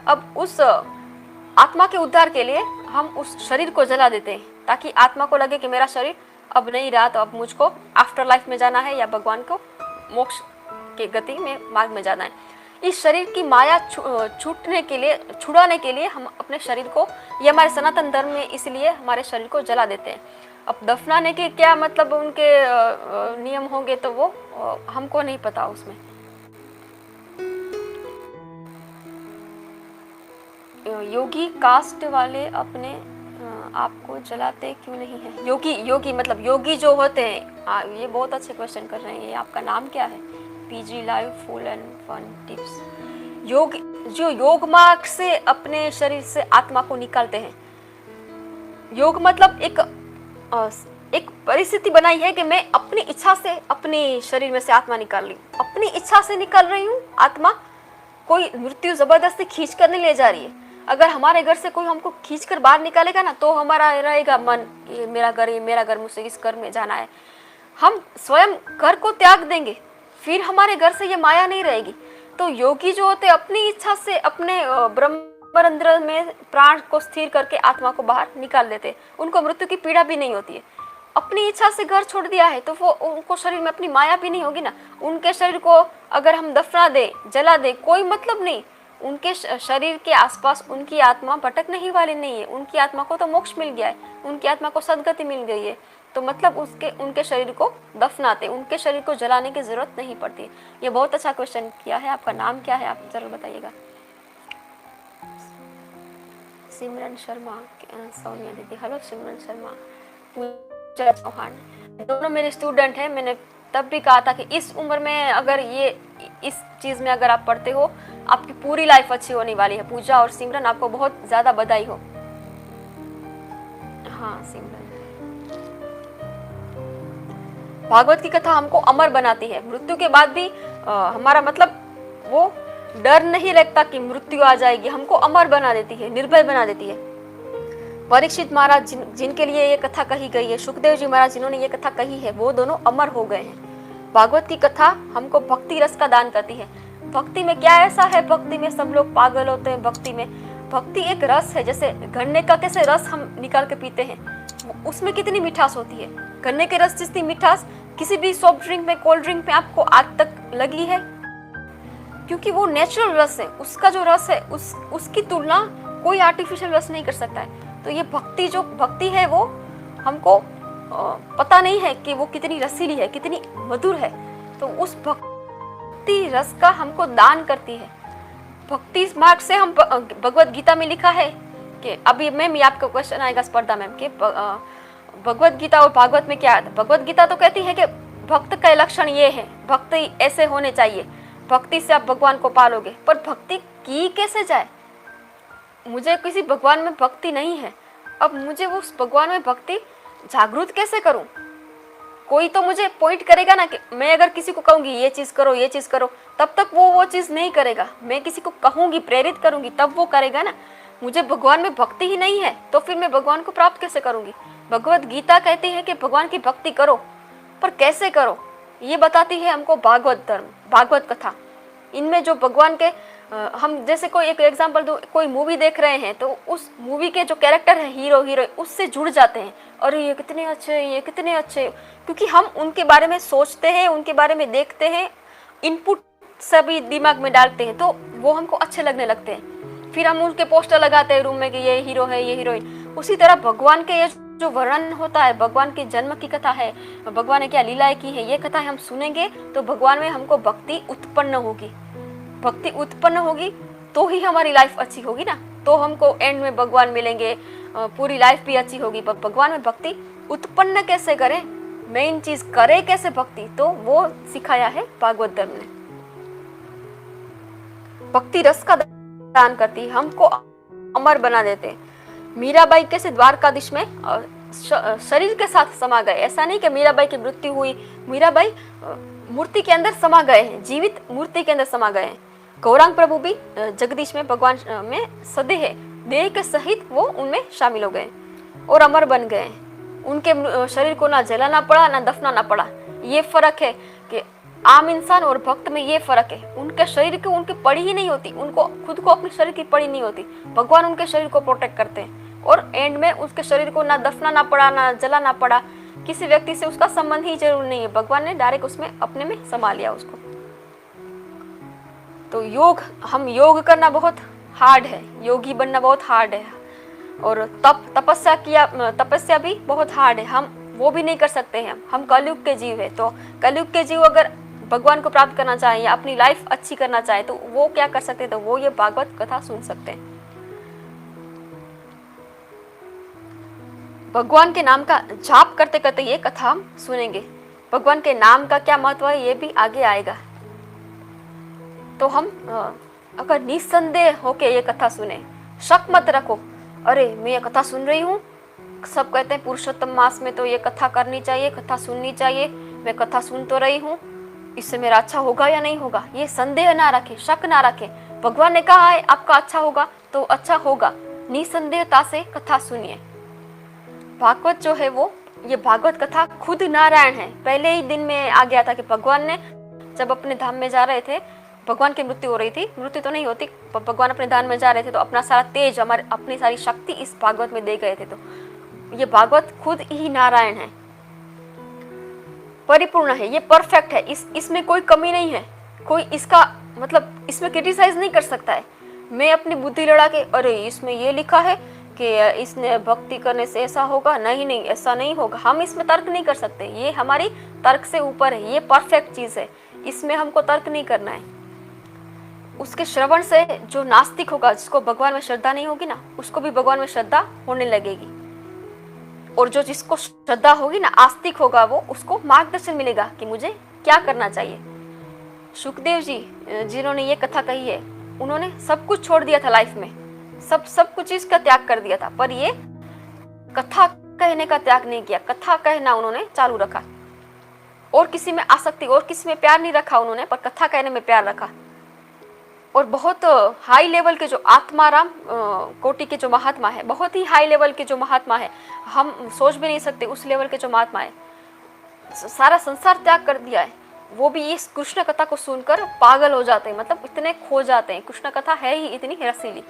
अब उस आत्मा के उद्धार के लिए हम उस शरीर को जला देते हैं, ताकि आत्मा को लगे कि मेरा शरीर अब नहीं रहा, तो अब मुझको आफ्टर लाइफ में जाना है या भगवान को मोक्ष के गति में मार्ग में जाना है। इस शरीर की माया छुड़ाने के लिए हम अपने शरीर को, ये हमारे सनातन धर्म में इसलिए हमारे शरीर को जला देते हैं। अब दफनाने के क्या मतलब उनके नियम होंगे तो वो हमको नहीं पता उसमें। योगी कास्ट वाले अपने आप को जलाते क्यों नहीं है? योगी मतलब योगी जो होते हैं। ये बहुत अच्छे क्वेश्चन कर रहे हैं। ये आपका नाम क्या है? PG live full and fun tips. योग मार्ग से अपने शरीर से आत्मा को निकालते हैं। योग मतलब एक परिस्थिति बनाई है कि मैं अपनी इच्छा से अपने शरीर में से आत्मा निकाल रही हूँ, अपनी इच्छा से निकाल रही हूँ आत्मा। कोई मृत्यु जबरदस्ती खींच कर नहीं ले जा रही है। अगर हमारे घर से कोई हमको खींच कर बाहर निकालेगा ना, तो हमारा रहेगा मन, ये मेरा घर, मुझे इस घर में जाना है। हम स्वयं घर को त्याग देंगे, फिर हमारे घर से ये माया नहीं रहेगी। तो योगी जो होते अपनी इच्छा से अपने ब्रह्मरंध्र में प्राण को स्थिर करके आत्मा को बाहर निकाल देते। उनको मृत्यु की पीड़ा भी नहीं होती है। अपनी इच्छा से घर छोड़ दिया है तो वो उनको शरीर में अपनी माया भी नहीं होगी ना। उनके शरीर को अगर हम दफना दे, जला दे, कोई मतलब नहीं। उनके शरीर के आसपास उनकी आत्मा भटकने ही वाली नहीं है। उनकी आत्मा को तो मोक्ष मिल गया है, उनकी आत्मा को सदगति मिल गई है। तो मतलब उनके शरीर को दफनाते, उनके शरीर को जलाने की जरूरत नहीं पड़ती। ये बहुत अच्छा क्वेश्चन किया है। आपका नाम क्या है, आप जरूर बताइएगा। सिमरन शर्मा, सोनिया दीदी, हेलो सिमरन शर्मा, पूजा चौहान, दोनों मेरे स्टूडेंट हैं। मैंने तब भी कहा था कि इस उम्र में अगर इस चीज़ में अगर आप पढ़ते हो, आपकी पूरी लाइफ अच्छी होने वाली है। पूजा और सिमरन, आपको बहुत ज़्यादा बधाई हो। हाँ सिमरन, भागवत की कथा हमको अमर बनाती है। मृत्यु के बाद भी हमारा मतलब वो डर नहीं लगता कि मृत्यु आ जाएगी, हमको अमर बना देती है, निर्भय बना देती है। परीक्षित महाराज जिनके लिए ये कथा कही गई है, सुखदेव जी महाराज जिन्होंने ये कथा कही है, वो दोनों अमर हो गए हैं। भागवत की कथा हमको भक्ति रस का दान करती है। भक्ति में क्या ऐसा है, भक्ति में सब लोग पागल होते हैं। भक्ति एक रस है, जैसे गन्ने का कैसे रस हम निकाल के पीते हैं, उसमें कितनी मिठास होती है। गन्ने के रस जितनी मिठास किसी भी सॉफ्ट ड्रिंक में, कोल्ड ड्रिंक में आपको आज तक लगी है? क्योंकि वो नेचुरल रस है। उसका जो रस है उसकी तुलना कोई आर्टिफिशियल रस नहीं कर सकता है। तो ये भक्ति है वो हमको पता नहीं है कि वो कितनी रसीली है, कितनी मधुर है। तो उस भक्ति रस का हमको दान करती है। भक्ति मार्ग से हम भगवत गीता में लिखा है कि अभी मैम ये आपका क्वेश्चन आएगा स्पर्धा मैम के भगवत गीता और भागवत में क्या है। भगवत गीता तो कहती है कि भक्त का लक्षण ये है, भक्ति ऐसे होने चाहिए, भक्ति से आप भगवान को पालोगे। पर भक्ति की कैसे जाए? मुझे किसी भगवान में भक्ति नहीं है, अब मुझे उस भगवान में भक्ति जागृत कैसे करूं? कोई तो मुझे पॉइंट करेगा ना, कि मैं अगर किसी को कहूंगी ये चीज करो ये चीज करो, तब तक वो चीज नहीं करेगा। मैं किसी को कहूंगी, प्रेरित करूंगी, तब वो करेगा ना। मुझे भगवान में भक्ति ही नहीं है तो फिर मैं भगवान को प्राप्त कैसे करूंगी। भगवत गीता कहती है कि भगवान की भक्ति करो, पर कैसे करो ये बताती है हमको भागवत धर्म, भागवत कथा। इनमें जो भगवान के हम जैसे कोई एक एग्जांपल दो, कोई मूवी देख रहे हैं तो उस मूवी के जो कैरेक्टर है, हीरो हीरोइन, उससे जुड़ जाते हैं। अरे ये कितने अच्छे, ये कितने अच्छे, क्योंकि हम उनके बारे में सोचते हैं, उनके बारे में देखते हैं, इनपुट सभी दिमाग में डालते हैं, तो वो हमको अच्छे लगने लगते हैं। फिर हम उनके पोस्टर लगाते हैं रूम में कि ये हीरो है, ये हीरोइन। उसी तरह भगवान के ये जो वर्णन होता है, भगवान के जन्म की कथा है, भगवान ने क्या लीलाएं की है, ये कथा हम सुनेंगे तो भगवान में हमको भक्ति उत्पन्न होगी। भक्ति उत्पन्न होगी तो ही हमारी लाइफ अच्छी होगी ना, तो हमको एंड में भगवान मिलेंगे, पूरी लाइफ भी अच्छी होगी। पर भगवान में भक्ति उत्पन्न कैसे करें, मेन चीज करे कैसे भक्ति, तो वो सिखाया है भागवत धर्म ने। भक्ति रस का दान करती है, हमको अमर बना देते। मीराबाई कैसे द्वारकाधीश में शरीर के साथ समा गए। ऐसा नहीं कि मीराबाई की मृत्यु हुई, मीराबाई मूर्ति के अंदर समा गए हैं, जीवित मूर्ति के अंदर समा गए हैं। गौरांग प्रभु भी जगदीश में भगवान में सदे है, देह के सहित वो उनमें शामिल हो गए और अमर बन गए। उनके शरीर को ना जलाना पड़ा ना दफनाना पड़ा। ये फर्क है कि आम इंसान और भक्त में ये फर्क है। उनके शरीर को उनकी पड़ी ही नहीं होती, उनको खुद को अपने शरीर की पड़ी नहीं होती। भगवान उनके शरीर को प्रोटेक्ट करते हैं और एंड में उसके शरीर को ना दफनाना पड़ा ना जलाना पड़ा। किसी व्यक्ति से उसका संबंध ही जरूर नहीं है, भगवान ने डायरेक्ट उसमें अपने में समा लिया उसको। तो योग करना बहुत हार्ड है, योगी बनना बहुत हार्ड है, और तपस्या भी बहुत हार्ड है। हम वो भी नहीं कर सकते हैं। हम कलयुग के जीव है, तो कलयुग के जीव अगर भगवान को प्राप्त करना चाहे या अपनी लाइफ अच्छी करना चाहे तो वो क्या कर सकते हैं, तो वो ये भागवत कथा सुन सकते हैं। भगवान के नाम का जाप करते करते ये कथा हम सुनेंगे। भगवान के नाम का क्या महत्व है ये भी आगे आएगा। तो हम अगर निसंदेह होके ये कथा सुने, शक मत रखो, अरे मैं ये कथा सुन रही हूँ, सब कहते हैं पुरुषोत्तम मास में तो ये कथा करनी चाहिए, कथा सुननी चाहिए, मैं कथा सुन तो रही हूँ, इससे मेरा अच्छा होगा या नहीं होगा, ये संदेह ना रखे, शक ना रखे। भगवान ने कहा है आपका अच्छा होगा तो अच्छा होगा। निसंदेहता से कथा सुनिए। भागवत जो है वो, ये भागवत कथा खुद नारायण है। पहले ही दिन में आ गया था कि भगवान ने जब अपने धाम में जा रहे थे, भगवान की मृत्यु हो रही थी, मृत्यु तो नहीं होती, भगवान अपने धाम में जा रहे थे तो अपना सारा तेज, हमारे अपनी सारी शक्ति इस भागवत में दे गए थे। तो ये भागवत खुद ही नारायण है, परिपूर्ण है, ये परफेक्ट है, इसमें कोई कमी नहीं है। कोई इसका मतलब इसमें क्रिटिसाइज नहीं कर सकता है। मैं अपनी बुद्धि लड़ा के अरे इसमें ये लिखा है कि इसने भक्ति करने से ऐसा होगा, नहीं ऐसा नहीं होगा, हम इसमें तर्क नहीं कर सकते। ये हमारी तर्क से ऊपर है, ये परफेक्ट चीज है, इसमें हमको तर्क नहीं करना है। उसके श्रवण से जो नास्तिक होगा, जिसको भगवान में श्रद्धा नहीं होगी ना, उसको भी भगवान में श्रद्धा होने लगेगी। और जो जिसको श्रद्धा होगी ना, आस्तिक होगा, वो उसको मार्गदर्शन मिलेगा कि मुझे क्या करना चाहिए। सुखदेव जी जिन्होंने ये कथा कही है, उन्होंने सब कुछ छोड़ दिया था लाइफ में, सब कुछ इसका त्याग कर दिया था, पर ये कथा कहने का त्याग नहीं किया। कथा कहना उन्होंने चालू रखा, और किसी में आसक्ति और किसी में प्यार नहीं रखा उन्होंने, पर कथा कहने में प्यार रखा। और बहुत हाई लेवल के जो आत्माराम कोटि के जो महात्मा है, बहुत ही हाई लेवल के जो महात्मा है, हम सोच भी नहीं सकते उस लेवल के जो महात्मा है, सारा संसार त्याग कर दिया है, वो भी इस कृष्ण कथा को सुनकर पागल हो जाते हैं, मतलब इतने खो जाते हैं। कृष्ण कथा है ही इतनी रसीली।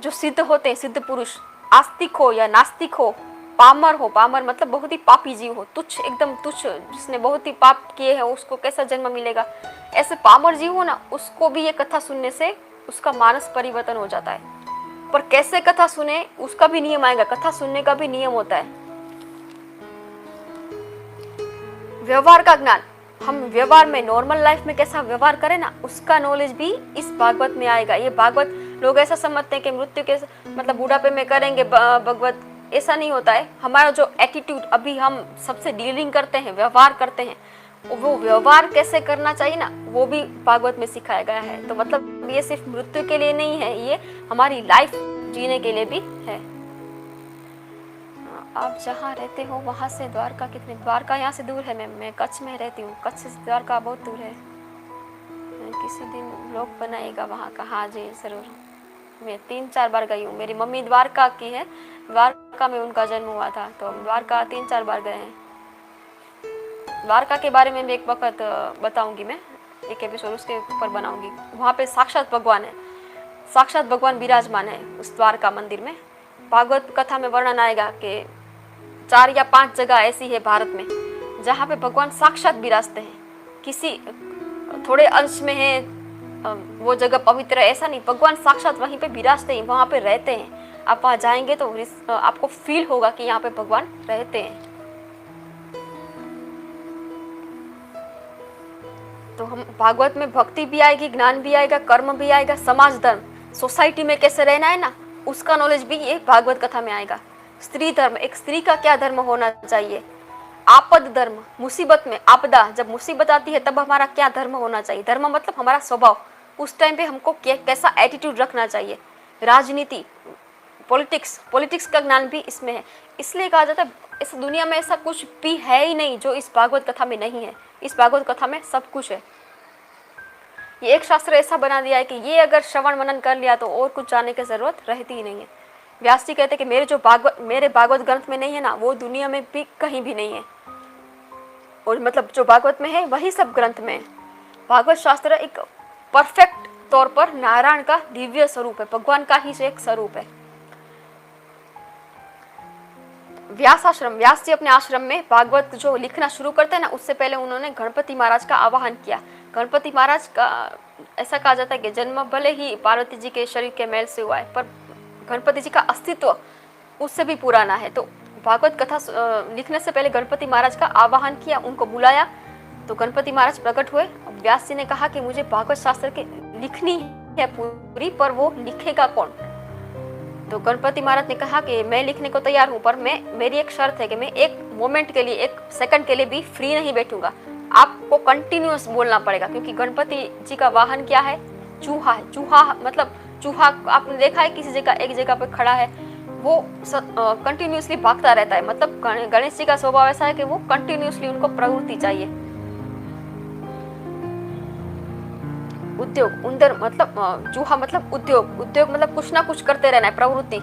जो सिद्ध होते हैं, सिद्ध पुरुष, आस्तिक हो या नास्तिक हो, पामर हो, पामर मतलब बहुत ही पापी जीव हो, तुच्छ, एकदम तुच्छ, जिसने बहुत ही पाप किए हैं, उसको कैसा जन्म मिलेगा, ऐसे पामर जीव हो ना, उसको भी ये कथा सुनने से उसका मानस परिवर्तन हो जाता है। पर कैसे कथा सुने उसका भी नियम आएगा, कथा सुनने का भी नियम होता है। व्यवहार का ज्ञान, हम व्यवहार में नॉर्मल लाइफ में कैसा व्यवहार करें ना, उसका नॉलेज भी इस भागवत में आएगा। ये भागवत लोग ऐसा समझते हैं कि मृत्यु के मतलब बुढ़ापे में करेंगे भगवत, ऐसा नहीं होता है। हमारा जो एटीट्यूड अभी हम सबसे डीलिंग करते हैं, व्यवहार करते हैं, वो व्यवहार कैसे करना चाहिए ना, वो भी भागवत में सिखाया गया है। तो मतलब ये सिर्फ मृत्यु के लिए नहीं है, ये हमारी लाइफ जीने के लिए भी है। आप जहाँ रहते हो वहाँ से द्वारका कितने, द्वारका यहाँ से दूर है मैम, मैं कच्छ में रहती हूँ, कच्छ से द्वारका बहुत दूर है। किसी दिन ब्लॉग बनाएगा वहाँ का। हाँ जी ज़रूर, मैं 3-4 बार गई हूँ। मेरी मम्मी द्वारका की है, द्वारका में उनका जन्म हुआ था, तो हम द्वारका 3-4 बार गए हैं। द्वारका के बारे में भी एक वक्त बताऊंगी, मैं एक एपिसोड उसके ऊपर बनाऊंगी। वहाँ पे साक्षात भगवान है, साक्षात भगवान विराजमान है उस द्वारका मंदिर में। भागवत कथा में वर्णन आएगा कि 4 या 5 जगह ऐसी है भारत में जहाँ पे भगवान साक्षात विराजते हैं। किसी थोड़े अंश में है वो जगह पवित्र है ऐसा नहीं, भगवान साक्षात वहीं पे विराजते हैं, वहाँ पे रहते हैं। आप वहाँ जाएंगे तो आपको फील होगा कि यहाँ पे भगवान रहते हैं। तो हम भागवत में भक्ति भी आएगी, ज्ञान भी आएगा, कर्म भी आएगा, समाज धर्म, सोसाइटी में कैसे रहना है ना, उसका नॉलेज भी ये भागवत कथा में आएगा। स्त्री धर्म, एक स्त्री का क्या धर्म होना चाहिए, आपद धर्म, मुसीबत में आपदा, जब मुसीबत आती है तब हमारा क्या धर्म होना चाहिए। धर्म मतलब हमारा स्वभाव, उस टाइम पे हमको कैसा एटीट्यूड रखना चाहिए। राजनीति, पॉलिटिक्स का ज्ञान भी इसमें है। इसलिए कहा जाता है इस दुनिया में ऐसा कुछ भी है ही नहीं जो इस भागवत कथा में नहीं है। इस भागवत कथा में सब कुछ है। ये एक शास्त्र ऐसा बना दिया है कि ये अगर श्रवण मनन कर लिया तो और कुछ जानने की जरूरत रहती ही नहीं है। व्यास जी कहते हैं कि मेरे भागवत ग्रंथ में नहीं है ना, वो दुनिया में भी कहीं भी नहीं है। और मतलब जो भागवत में है वही सब ग्रंथ में है। भागवत शास्त्र एक परफेक्ट तौर पर नारायण का दिव्य स्वरूप है, भगवान का ही एक स्वरूप है। व्यास जी अपने आश्रम में भागवत जो लिखना शुरू करते हैं ना, उससे पहले उन्होंने गणपति महाराज का आवाहन किया। गणपति महाराज का ऐसा कहा जाता है कि जन्म भले ही पार्वती जी के शरीर के मैल से हुआ है, पर गणपति जी का अस्तित्व उससे भी पुराना है। तो भागवत कथा लिखने से पहले गणपति महाराज का आवाहन किया, उनको बुलाया, तो गणपति महाराज प्रकट हुए। व्यास जी ने कहा कि मुझे भागवत शास्त्र की लिखनी है पूरी, पर वो लिखेगा कौन। तो गणपति महाराज ने कहा कि मैं लिखने को तैयार हूँ, पर मेरी एक शर्त है कि मैं एक मोमेंट के लिए, एक सेकंड के लिए भी फ्री नहीं बैठूंगा, आपको कंटिन्यूअस बोलना पड़ेगा। क्योंकि गणपति जी का वाहन क्या है, चूहा है। चूहा मतलब चूहा आपने देखा है किसी जगह एक जगह पे खड़ा है, वो कंटिन्यूअसली भागता रहता है। मतलब गणेश जी का स्वभाव ऐसा है कि वो कंटिन्यूअसली, उनको प्रवृत्ति चाहिए। उद्योग, उंदर मतलब चूहा मतलब उद्योग मतलब कुछ ना कुछ करते रहना है, प्रवृत्ति।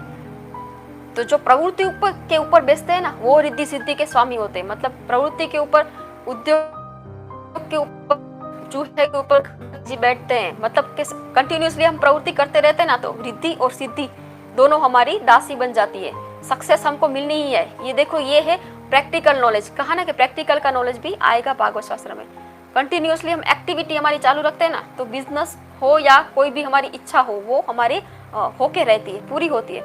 तो जो प्रवृत्ति के ऊपर बेचते हैं ना, वो रिद्धि सिद्धि के स्वामी होते हैं। मतलब प्रवृत्ति के ऊपर, उद्योग के ऊपर, चूहे के ऊपर जी बैठते हैं। मतलब कंटिन्यूअसली हम प्रवृत्ति करते रहते हैं ना, तो रिद्धि और सिद्धि दोनों हमारी दासी बन जाती है। सक्सेस हमको मिलनी ही है। ये देखो, ये है प्रैक्टिकल नॉलेज। कहा ना कि प्रैक्टिकल का नॉलेज भी आएगा भागवत शास्त्र में। कंटिन्यूअसली हम एक्टिविटी हमारी चालू रखते हैं ना, तो बिजनेस हो या कोई भी हमारी इच्छा हो, वो हमारे होके रहती है, पूरी होती है।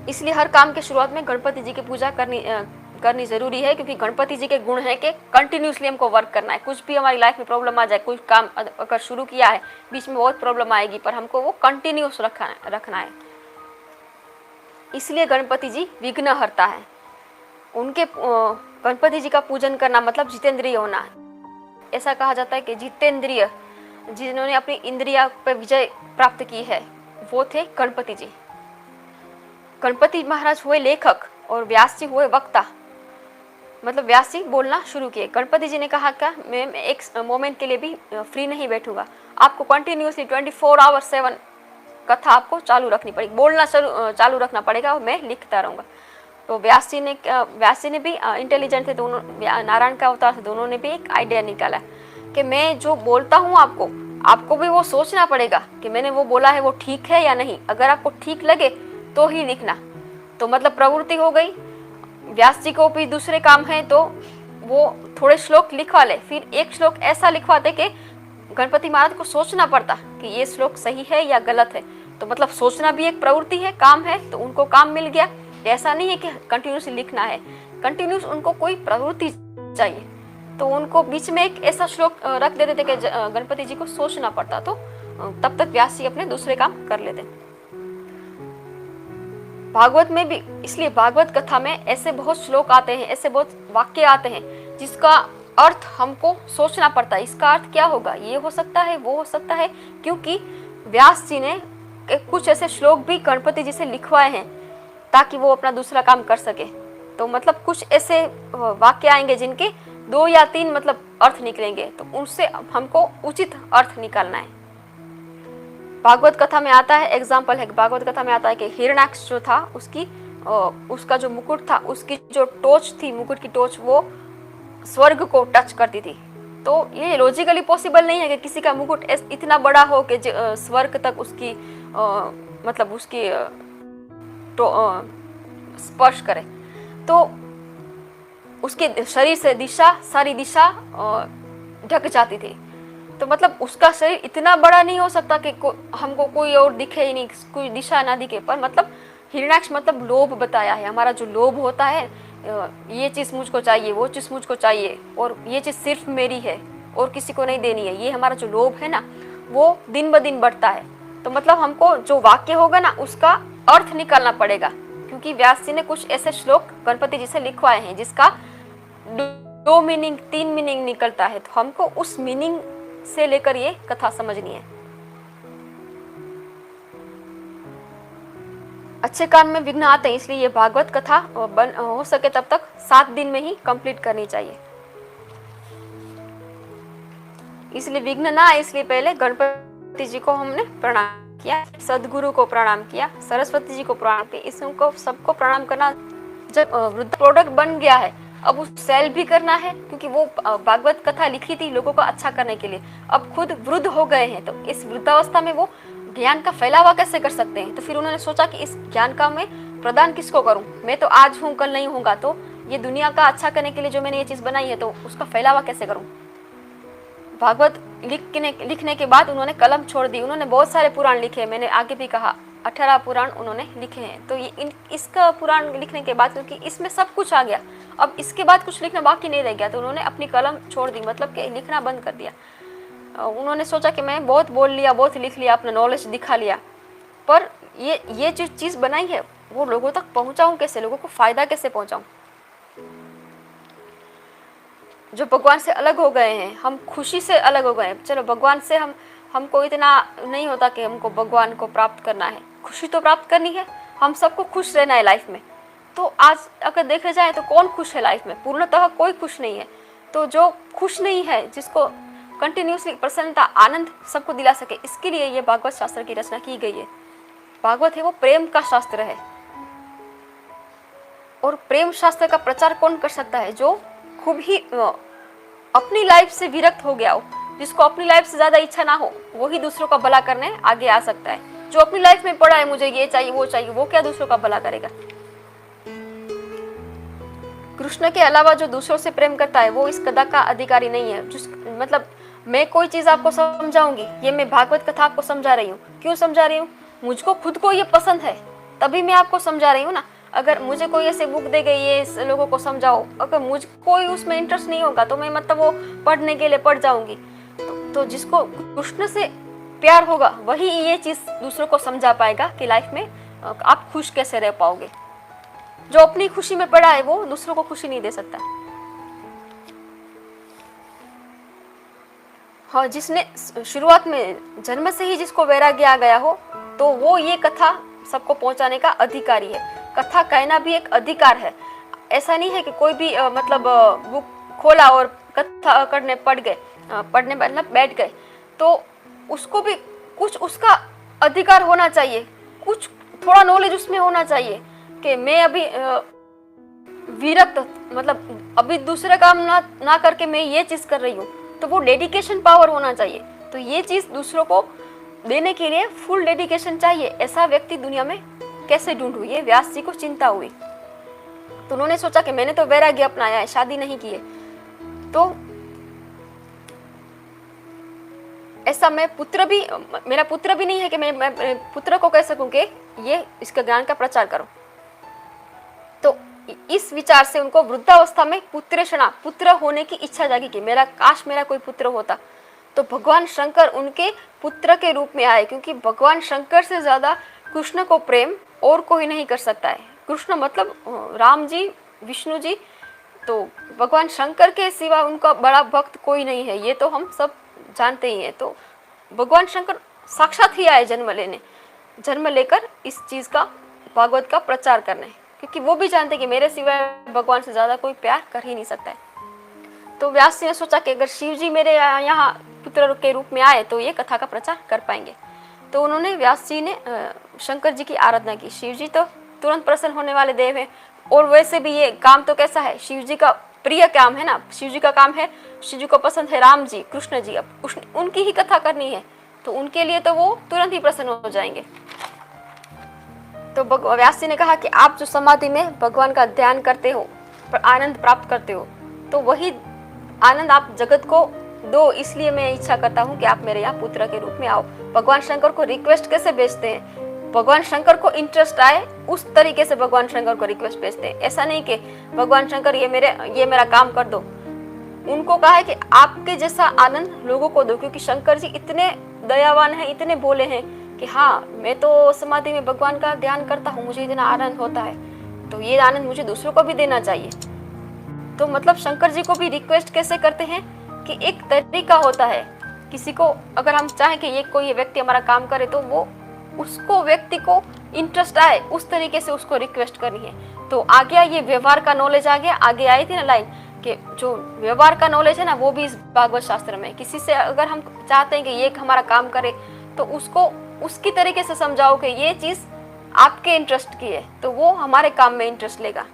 इसलिए हर काम के शुरुआत में गणपति जी की पूजा करनी जरूरी है, क्योंकि गणपति जी के गुण है कि कंटिन्यूअसली हमको वर्क करना है। कुछ भी हमारी लाइफ में प्रॉब्लम आ जाए, कोई काम अगर शुरू किया है, बीच में बहुत प्रॉब्लम आएगी, पर हमको वो कंटिन्यूअस रखना है। इसलिए गणपति जी विघ्न हरता है। उनके गणपति जी का पूजन करना मतलब जितेंद्रिय होना। ऐसा कहा जाता है कि जितेंद्रिय, जिन्होंने अपनी इंद्रिया पर विजय प्राप्त की है, वो थे गणपति जी। गणपति महाराज हुए लेखक और व्यास जी हुए वक्ता। मतलब व्यास जी बोलना शुरू किए। गणपति जी ने कहा क्या, मैं एक मोमेंट के लिए भी फ्री नहीं बैठूंगा, आपको कंटिन्यूअसली 24 आवर 7 कथा आपको चालू रखनी पड़ेगी, बोलना चालू रखना पड़ेगा, और मैं लिखता रहूंगा। तो व्यास जी ने भी इंटेलिजेंट थे, दोनों नारायण का अवतार थे, दोनों ने भी एक आइडिया निकाला कि मैं जो बोलता हूँ आपको भी वो सोचना पड़ेगा कि मैंने वो बोला है वो ठीक है या नहीं। अगर आपको ठीक लगे तो ही लिखना। तो मतलब प्रवृत्ति हो गई। व्यास जी को भी दूसरे काम है, तो वो थोड़े श्लोक लिखवा ले, फिर एक श्लोक ऐसा लिखवाते कि गणपति महाराज को सोचना पड़ता कि ये श्लोक सही है या गलत है। तो मतलब सोचना भी एक प्रवृत्ति है, काम है, तो उनको काम मिल गया। ऐसा नहीं है कि कंटिन्यूसली लिखना है, कंटिन्यूस उनको कोई प्रवृत्ति चाहिए। तो उनको बीच में एक ऐसा श्लोक रख देते थे कि गणपति जी को सोचना पड़ता, तो तब तक व्यास जी अपने दूसरे काम कर लेते। भागवत में भी, इसलिए भागवत कथा में ऐसे बहुत श्लोक आते हैं, ऐसे बहुत वाक्य आते हैं जिसका अर्थ हमको सोचना पड़ता है। इसका अर्थ क्या होगा, ये हो सकता है, वो हो सकता है, क्योंकि व्यास जी ने कुछ ऐसे श्लोक भी गणपति जी से लिखवाए हैं ताकि वो अपना दूसरा काम कर सके। तो मतलब कुछ ऐसे वाक्य आएंगे जिनके 2 या 3 मतलब अर्थ निकलेंगे, तो उनसे हमको उचित अर्थ निकालना है। भागवत कथा में आता है, एग्जाम्पल है, भागवत कथा में आता है कि हिरण्याक्ष जो था उसका जो मुकुट था, उसकी जो टोच थी, मुकुट की टोच वो स्वर्ग को टच करती थी। तो ये लॉजिकली पॉसिबल नहीं है कि किसी का मुकुट इतना बड़ा हो कि स्वर्ग तक उसकी मतलब उसकी स्पर्श करे। तो उसके शरीर से सारी दिशा ढक जाती थी। तो मतलब उसका शरीर इतना बड़ा नहीं हो सकता कि हमको कोई और दिखे ही नहीं, कोई दिशा ना दिखे। पर मतलब हिरण्याक्ष मतलब लोभ बताया है, हमारा जो लोभ होता है, ये चीज़ मुझको चाहिए, वो चीज़ मुझको चाहिए, और ये चीज़ सिर्फ मेरी है और किसी को नहीं देनी है, ये हमारा जो लोभ है ना, वो दिन ब दिन बढ़ता है। तो मतलब हमको जो वाक्य होगा ना उसका अर्थ निकालना पड़ेगा, क्योंकि व्यास जी ने कुछ ऐसे श्लोक गणपति जी से लिखवाए हैं जिसका 2 मीनिंग 3 मीनिंग निकलता है। तो हमको उस मीनिंग से लेकर ये कथा समझनी है। अच्छे काम में विघ्न आते हैं, इसलिए ये भागवत कथा हो सके तब तक 7 दिन में ही कंप्लीट करनी चाहिए। इसलिए विघ्न ना आए, इसलिए पहले गणपति जी को हमने प्रणाम किया, सदगुरु को प्रणाम किया, सरस्वती जी को प्रणाम किया, इसको सबको प्रणाम करना। जब वृद्ध प्रोडक्ट बन गया है, अब उस सेल भी करना है, क्योंकि वो भागवत कथा लिखी थी लोगों को अच्छा करने के लिए। अब खुद वृद्ध हो गए हैं, तो इस वृद्धावस्था में वो ज्ञान का फैलावा कैसे कर सकते हैं। तो फिर उन्होंने सोचा कि इस ज्ञान का मैं प्रदान किसको करूं, मैं तो आज हूं कल नहीं होगा, तो ये दुनिया का अच्छा करने के लिए जो मैंने ये चीज बनाई है, तो उसका फैलावा कैसे करूं। भागवत लिखने के बाद उन्होंने कलम छोड़ दी। उन्होंने बहुत सारे पुराण लिखे, मैंने आगे भी कहा 18 पुराण उन्होंने लिखे हैं। तो ये इसका पुराण लिखने के बाद, क्योंकि इसमें सब कुछ आ गया, अब इसके बाद कुछ लिखना बाकी नहीं रह गया, तो उन्होंने अपनी कलम छोड़ दी, मतलब कि लिखना बंद कर दिया। उन्होंने सोचा कि मैं बहुत बोल लिया, बहुत लिख लिया, अपना नॉलेज दिखा लिया, पर ये जो चीज़ बनाई है वो लोगों तक पहुंचाऊं कैसे, लोगों को फायदा कैसे पहुंचाऊं। जो भगवान से अलग हो गए हैं, हम खुशी से अलग हो गए हैं। चलो भगवान से हमको इतना नहीं होता कि हमको भगवान को प्राप्त करना है, खुशी तो प्राप्त करनी है, हम सबको खुश रहना है लाइफ में। तो आज अगर देखा जाए तो कौन खुश है लाइफ में, पूर्णतः कोई खुश नहीं है। तो जो खुश नहीं है, जिसको कंटिन्यूसली प्रसन्नता आनंद सबको दिला सके, इसके लिए ये भागवत शास्त्र की रचना की गई है। भागवत है वो प्रेम का शास्त्र है, और प्रेम शास्त्र का प्रचार कौन कर सकता है, जो खूब ही अपनी लाइफ से विरक्त हो गया हो, जिसको अपनी लाइफ से ज्यादा इच्छा ना हो, वही दूसरों का भला करने आगे आ सकता है। जो अपनी लाइफ में पड़ा है मुझे ये चाहिए वो चाहिए, वो क्या दूसरों का भला करेगा। कृष्ण के अलावा जो दूसरों से प्रेम करता है वो इस कथा का अधिकारी नहीं है। मतलब मैं कोई चीज आपको समझाऊंगी, ये मैं भागवत कथा आपको समझा रही हूँ, क्यों समझा रही हूँ, मुझको खुद को ये पसंद है तभी मैं आपको समझा रही हूँ ना। अगर मुझे कोई ऐसे बुक दे गई ये लोगों को समझाओ, अगर मुझ कोई उसमें इंटरेस्ट नहीं होगा तो मैं मतलब वो पढ़ने के लिए पढ़ जाऊंगी। तो जिसको कृष्ण से प्यार होगा वही ये चीज दूसरों को समझा पाएगा कि लाइफ में आप खुश कैसे रह पाओगे। जो अपनी खुशी में पड़ा है वो दूसरों को खुशी नहीं दे सकता। हाँ, जिसने शुरुआत में जन्म से ही जिसको वैराग्य आ गया हो, तो वो ये कथा सबको पहुंचाने का अधिकारी है। कथा कहना भी एक अधिकार है। ऐसा नहीं है कि कोई भी मतलब बुक खोला और कथा करने पढ़ने मतलब बैठ गए, तो उसको भी कुछ उसका अधिकार होना चाहिए, कुछ थोड़ा नॉलेज उसमें होना चाहिए कि मैं अभी विरक्त, मतलब अभी दूसरा काम ना करके मैं ये चीज कर रही हूँ, तो वो डेडिकेशन पावर होना चाहिए। तो ये चीज दूसरों को देने के लिए फुल डेडिकेशन चाहिए। ऐसा व्यक्ति दुनिया में कैसे ढूंढूं, ये व्यास जी को चिंता हुई। तो उन्होंने सोचा कि मैंने तो वैराग्य अपनाया है, शादी नहीं की है, तो ऐसा मेरा पुत्र भी नहीं है कि मैं पुत्र को कह सकूं कि ये इसका ज्ञान का प्रचार करो। तो इस विचार से उनको वृद्धावस्था में पुत्र होने की इच्छा जागी कि काश मेरा कोई पुत्र होता। तो भगवान शंकर उनके पुत्र के रूप में आए, क्योंकि भगवान शंकर से ज्यादा कृष्ण को प्रेम और कोई नहीं कर सकता है। कृष्ण मतलब राम जी, विष्णु जी, तो भगवान शंकर के सिवा उनका बड़ा भक्त कोई नहीं है, ये तो हम सब जानते ही हैं। तो भगवान शंकर साक्षात ही आए जन्म लेकर इस चीज का, भागवत का प्रचार करने। क्योंकि वो भी जानते कि मेरे सिवाय भगवान से ज़्यादा कोई प्यार कर ही नहीं सकता है। तो व्यास जी ने सोचा कि अगर शिव जी मेरे यहाँ पुत्र के रूप में आए तो ये कथा का प्रचार कर पाएंगे। तो उन्होंने व्यास जी ने शंकर जी की आराधना की। शिव जी तो तुरंत प्रसन्न होने वाले देव हैं, और वैसे भी ये काम तो कैसा है, शिव जी का प्रिय काम है ना, शिव जी का काम है, शिव जी को पसंद है राम जी, कृष्ण जी, अब उनकी ही कथा करनी है, तो उनके लिए तो वो तुरंत ही प्रसन्न हो जाएंगे। तो व्यास जी ने कहा कि आप जो समाधि में भगवान का ध्यान करते हो, आनंद प्राप्त करते हो, तो वही आनंद आप जगत को दो, इसलिए मैं इच्छा करता हूँ कि आप मेरे यहाँ पुत्र के रूप में आओ। भगवान शंकर को रिक्वेस्ट कैसे भेजते हैं, भगवान शंकर को इंटरेस्ट आए उस तरीके से भगवान शंकर को रिक्वेस्ट भेजते हैं। ऐसा नहीं कि भगवान शंकर ये मेरा काम कर दो। उनको कहा है कि आपके जैसा आनंद लोगों को दो, क्योंकि शंकर जी इतने दयावान हैं, इतने भोले हैं कि हाँ, मैं तो समाधि में भगवान का ध्यान करता हूँ, मुझे इतना आनंद होता है, तो ये आनंद मुझे दूसरों को भी देना चाहिए। तो मतलब शंकर जी को भी रिक्वेस्ट कैसे करते हैं कि एक तरीका होता है, किसी को अगर हम चाहें कि ये कोई व्यक्ति हमारा काम करे, तो वो उसको व्यक्ति को इंटरेस्ट आए उस तरीके से उसको रिक्वेस्ट करनी है। तो आ गया ये व्यवहार का नॉलेज, आ गया, आगे आई थी ना लाइन कि जो व्यवहार का नॉलेज है ना, वो भी इस भागवत शास्त्र में। किसी से अगर हम चाहते हैं कि ये हमारा काम करे, तो उसको उसकी तरीके से समझाओ कि ये चीज आपके इंटरेस्ट की है, तो वो हमारे काम में इंटरेस्ट लेगा।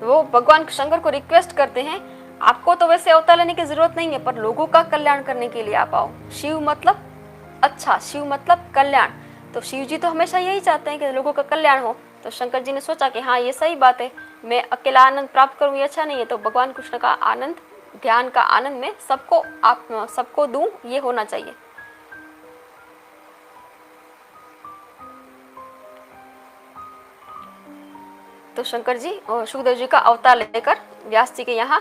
वो भगवान शंकर को रिक्वेस्ट करते हैं, आपको तो वैसे अवतार लेने की जरूरत नहीं है, पर लोगों का कल्याण करने के लिए आप आओ। शिव मतलब अच्छा, शिव मतलब कल्याण, तो शिव जी तो हमेशा यही चाहते हैं कि लोगों का कल्याण हो। तो शंकर जी ने सोचा कि हाँ, ये सही बात है, मैं अकेला आनंद प्राप्त करूं ये अच्छा नहीं है, तो भगवान कृष्ण का आनंद, ध्यान का आनंद में सबको दूं, ये होना चाहिए। तो शंकर जी और सुखदेव जी का अवतार लेकर व्यास जी के यहाँ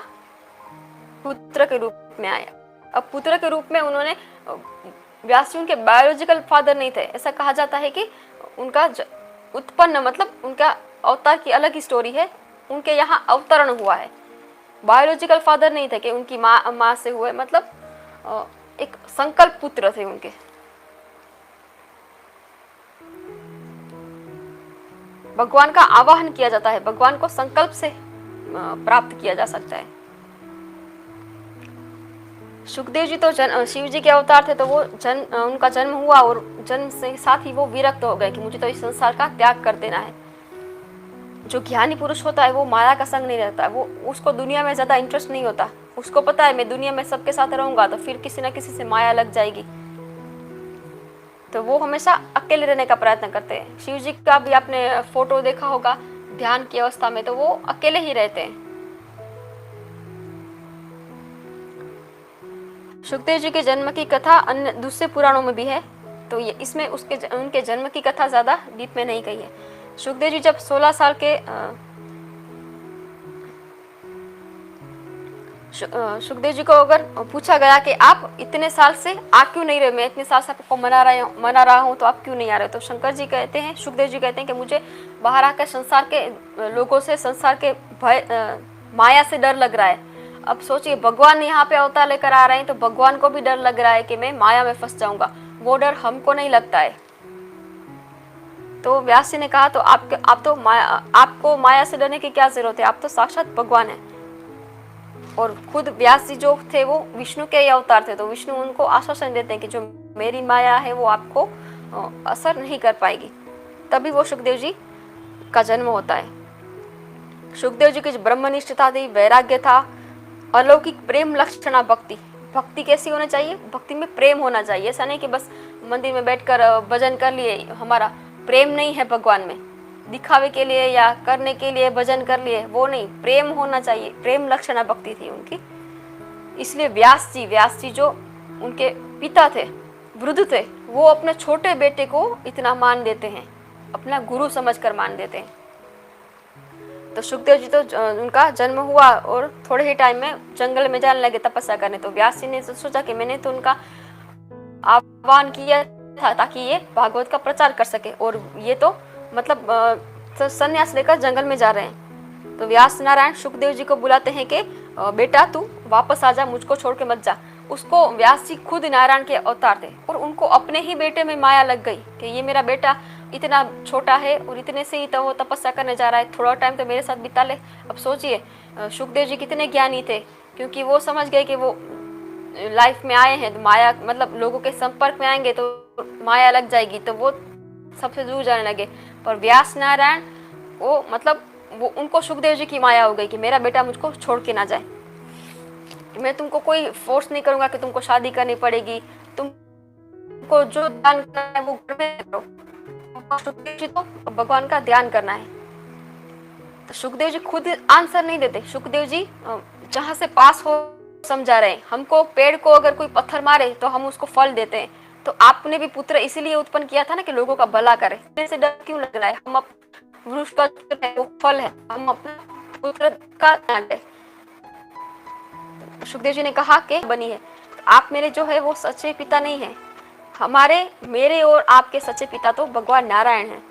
पुत्र के रूप में आए। अब पुत्र के रूप में उन्होंने, व्यास जी उनके बायोलॉजिकल फादर नहीं थे, ऐसा कहा जाता है कि उनका उत्पन्न, मतलब उनका अवतार की अलग ही स्टोरी है, उनके यहाँ अवतरण हुआ है। बायोलॉजिकल फादर नहीं थे कि उनकी माँ से हुए, मतलब एक संकल्प पुत्र थे उनके। भगवान का आवाहन किया जाता है, भगवान को संकल्प से प्राप्त किया जा सकता है। सुखदेव जी तो शिव जी के अवतार थे, तो वो उनका जन्म हुआ और जन्म से साथ ही वो विरक्त हो गए कि मुझे तो इस संसार का त्याग कर देना है। जो ज्ञानी पुरुष होता है वो माया का संग नहीं रहता, वो उसको दुनिया में ज्यादा इंटरेस्ट नहीं होता। उसको पता है मैं दुनिया में सबके साथ रहूंगा तो फिर किसी न किसी से माया लग जाएगी, तो वो हमेशा अकेले रहने का प्रयत्न करते हैं। शिव जी का भी आपने फोटो देखा होगा ध्यान की अवस्था में, तो वो अकेले ही रहते हैं। सुखदेव जी के जन्म की कथा अन्य दूसरे पुराणों में भी है, तो ये इसमें उनके जन्म की कथा ज्यादा डीप में नहीं कही है। सुखदेव जी जब 16 साल के सुखदेव जी को अगर पूछा गया कि आप इतने साल से आ क्यों नहीं रहे, मैं इतने साल से आपको मना रहा हूँ, तो आप क्यों नहीं आ रहे, तो शंकर जी कहते हैं, सुखदेव जी कहते हैं कि मुझे बाहर आकर संसार के लोगों से, संसार के भय, माया से डर लग रहा है। अब सोचिए, भगवान यहाँ पे अवतार लेकर आ रहे हैं, तो भगवान को भी डर लग रहा है कि मैं माया में फंस जाऊंगा, वो डर हमको नहीं लगता है। तो व्यास जी ने कहा, तो आपको माया से डरने की क्या जरूरत है, आप तो साक्षात भगवान है। और खुद व्यास जी जो थे वो विष्णु के अवतार थे, तो विष्णु उनको आश्वासन देते हैं कि जो मेरी माया है वो आपको असर नहीं कर पाएगी। तभी वो सुखदेव जी का जन्म होता है। सुखदेव जी की ब्रह्मनिष्ठता थी, वैराग्य था, अलौकिक प्रेम लक्षणा भक्ति। भक्ति कैसी होना चाहिए, भक्ति में प्रेम होना चाहिए। ऐसा नहीं कि बस मंदिर में बैठकर भजन कर लिए, हमारा प्रेम नहीं है भगवान में, दिखावे के लिए या करने के लिए भजन कर लिए, वो नहीं, प्रेम होना चाहिए। प्रेम लक्षणा भक्ति थी उनकी। इसलिए व्यास जी जो उनके पिता थे, वृद्ध थे, वो अपने छोटे बेटे को इतना मान देते हैं, अपना गुरु समझकर मान देते हैं। तो सुखदेव जी तो उनका जन्म हुआ और थोड़े ही टाइम में जंगल में जाने लगे तपस्या करने। तो व्यास जी ने सोचा कि मैंने तो उनका आह्वान किया था ताकि ये भागवत का प्रचार कर सके, और ये तो मतलब संन्यास लेकर जंगल में जा रहे हैं। तो व्यास नारायण सुखदेव जी को बुलाते हैं कि बेटा तू वापस आ जा, मुझको छोड़ के मत जा। उसको व्यास जी खुद नारायण के अवतार थे, और उनको अपने ही बेटे में माया लग गई कि ये मेरा बेटा इतना छोटा है और इतने से ही तो वो तपस्या करने जा रहा है, थोड़ा टाइम तो मेरे साथ बिता ले। अब सोचिए सुखदेव जी कितने ज्ञानी थे, क्योंकि वो समझ गए कि वो लाइफ में आए हैं तो माया मतलब लोगों के संपर्क में आएंगे तो माया लग जाएगी, तो वो सबसे दूर जाने लगे। पर व्यास नारायण वो मतलब वो उनको सुखदेव जी की माया हो गई कि मेरा बेटा मुझको छोड़ के ना जाए, मैं तुमको कोई फोर्स नहीं करूंगा कि तुमको शादी करनी पड़ेगी, तुमको जो ध्यान करना है वो घर में करो। सुखदेव जी तो भगवान का ध्यान करना है। तो सुखदेव जी खुद आंसर नहीं देते, सुखदेव जी जहां से पास हो समझा रहे हैं। हमको पेड़ को अगर कोई पत्थर मारे तो हम उसको फल देते हैं, तो आपने भी पुत्र इसीलिए उत्पन्न किया था ना कि लोगों का भला करे। इससे डर क्यों लग रहा है? हम वृक्ष का है वो फल है, हम अपना पुत्र का ध्यान है। सुखदेव जी ने कहा कि बनी है आप मेरे जो है वो सच्चे पिता नहीं है, हमारे मेरे और आपके सच्चे पिता तो भगवान नारायण हैं।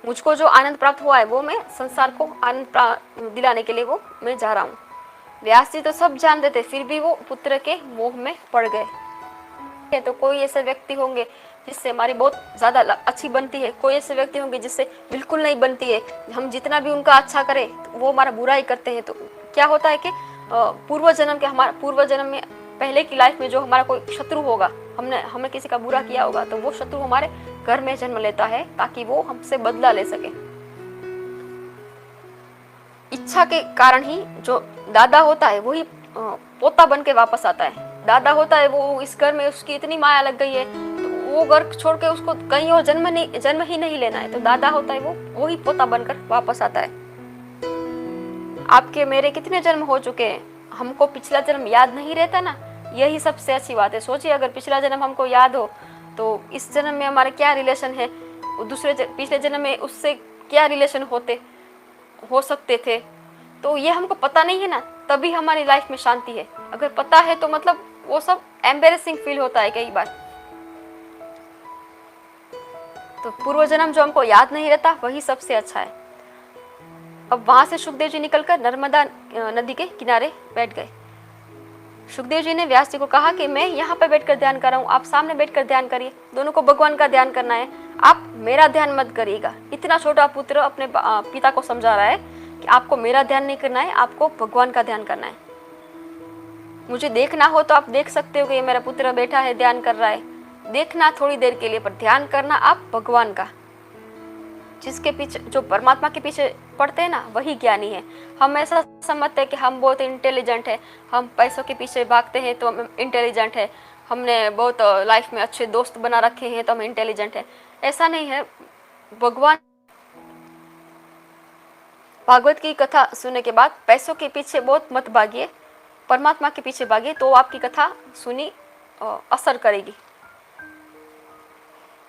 मुझको जो आनंद प्राप्त हुआ है वो मैं संसार को आनंद दिलाने के लिए वो मैं जा रहा हूँ। व्यास जी तो सब जानते थे, फिर भी वो पुत्र के मोह में पड़ गए। तो कोई ऐसे व्यक्ति होंगे जिससे हमारी बहुत ज्यादा अच्छी बनती है, कोई ऐसे व्यक्ति होंगे जिससे बिल्कुल नहीं बनती है। हम जितना भी उनका अच्छा करें तो वो हमारा बुरा ही करते हैं। तो क्या होता है कि पूर्व जन्म के हमारा पूर्व जन्म में पहले की लाइफ में जो हमारा कोई शत्रु होगा, हमने किसी का बुरा किया होगा, तो वो शत्रु हमारे घर में जन्म लेता है ताकि वो हमसे बदला ले सके। इच्छा के कारण ही जो दादा होता है वही पोता बन के वापस आता है। दादा होता है वो इस घर में उसकी इतनी माया लग गई है तो वो घर छोड़ के उसको कहीं और जन्म ही नहीं लेना है, तो दादा होता है वो वही पोता बनकर वापस आता है। आपके मेरे कितने जन्म हो चुके हैं, हमको पिछला जन्म याद नहीं रहता ना, यही सबसे अच्छी बात है। सोचिए अगर पिछला जन्म हमको याद हो तो इस जन्म में हमारे क्या रिलेशन है, पिछले जन्म में उससे क्या रिलेशन हो सकते थे, तो ये हमको पता नहीं है ना, तभी हमारी लाइफ में शांति है। अगर पता है तो मतलब वो सब एम्बेरेसिंग फील होता है कई बार। तो पूर्व जन्म जो हमको याद नहीं रहता वही सबसे अच्छा है। अब वहां से सुखदेव जी निकलकर नर्मदा नदी के किनारे बैठ गए। सुखदेव जी ने व्यास जी को कहा कि मैं यहाँ पे बैठकर ध्यान कर रहा हूँ, आप सामने बैठकर ध्यान करिए, दोनों को भगवान का ध्यान करना है, आप मेरा ध्यान मत करिएगा। इतना छोटा पुत्र अपने पिता को समझा रहा है कि आपको मेरा ध्यान नहीं करना है, आपको भगवान का ध्यान करना है। मुझे देखना हो तो आप देख सकते हो कि ये मेरा पुत्र बैठा है ध्यान कर रहा है, देखना थोड़ी देर के लिए, पर ध्यान करना आप भगवान का। जिसके पीछे जो परमात्मा के पीछे पड़ते हैं ना वही ज्ञानी है। हम ऐसा समझते हैं कि हम बहुत इंटेलिजेंट है, हम पैसों के पीछे भागते हैं तो हम इंटेलिजेंट है, हमने बहुत लाइफ में अच्छे दोस्त बना रखे हैं तो हम इंटेलिजेंट है। ऐसा नहीं है। भगवान भागवत की कथा सुनने के बाद पैसों के पीछे बहुत मत भागिए, परमात्मा के पीछे भागिए, तो आपकी कथा सुनी असर करेगी।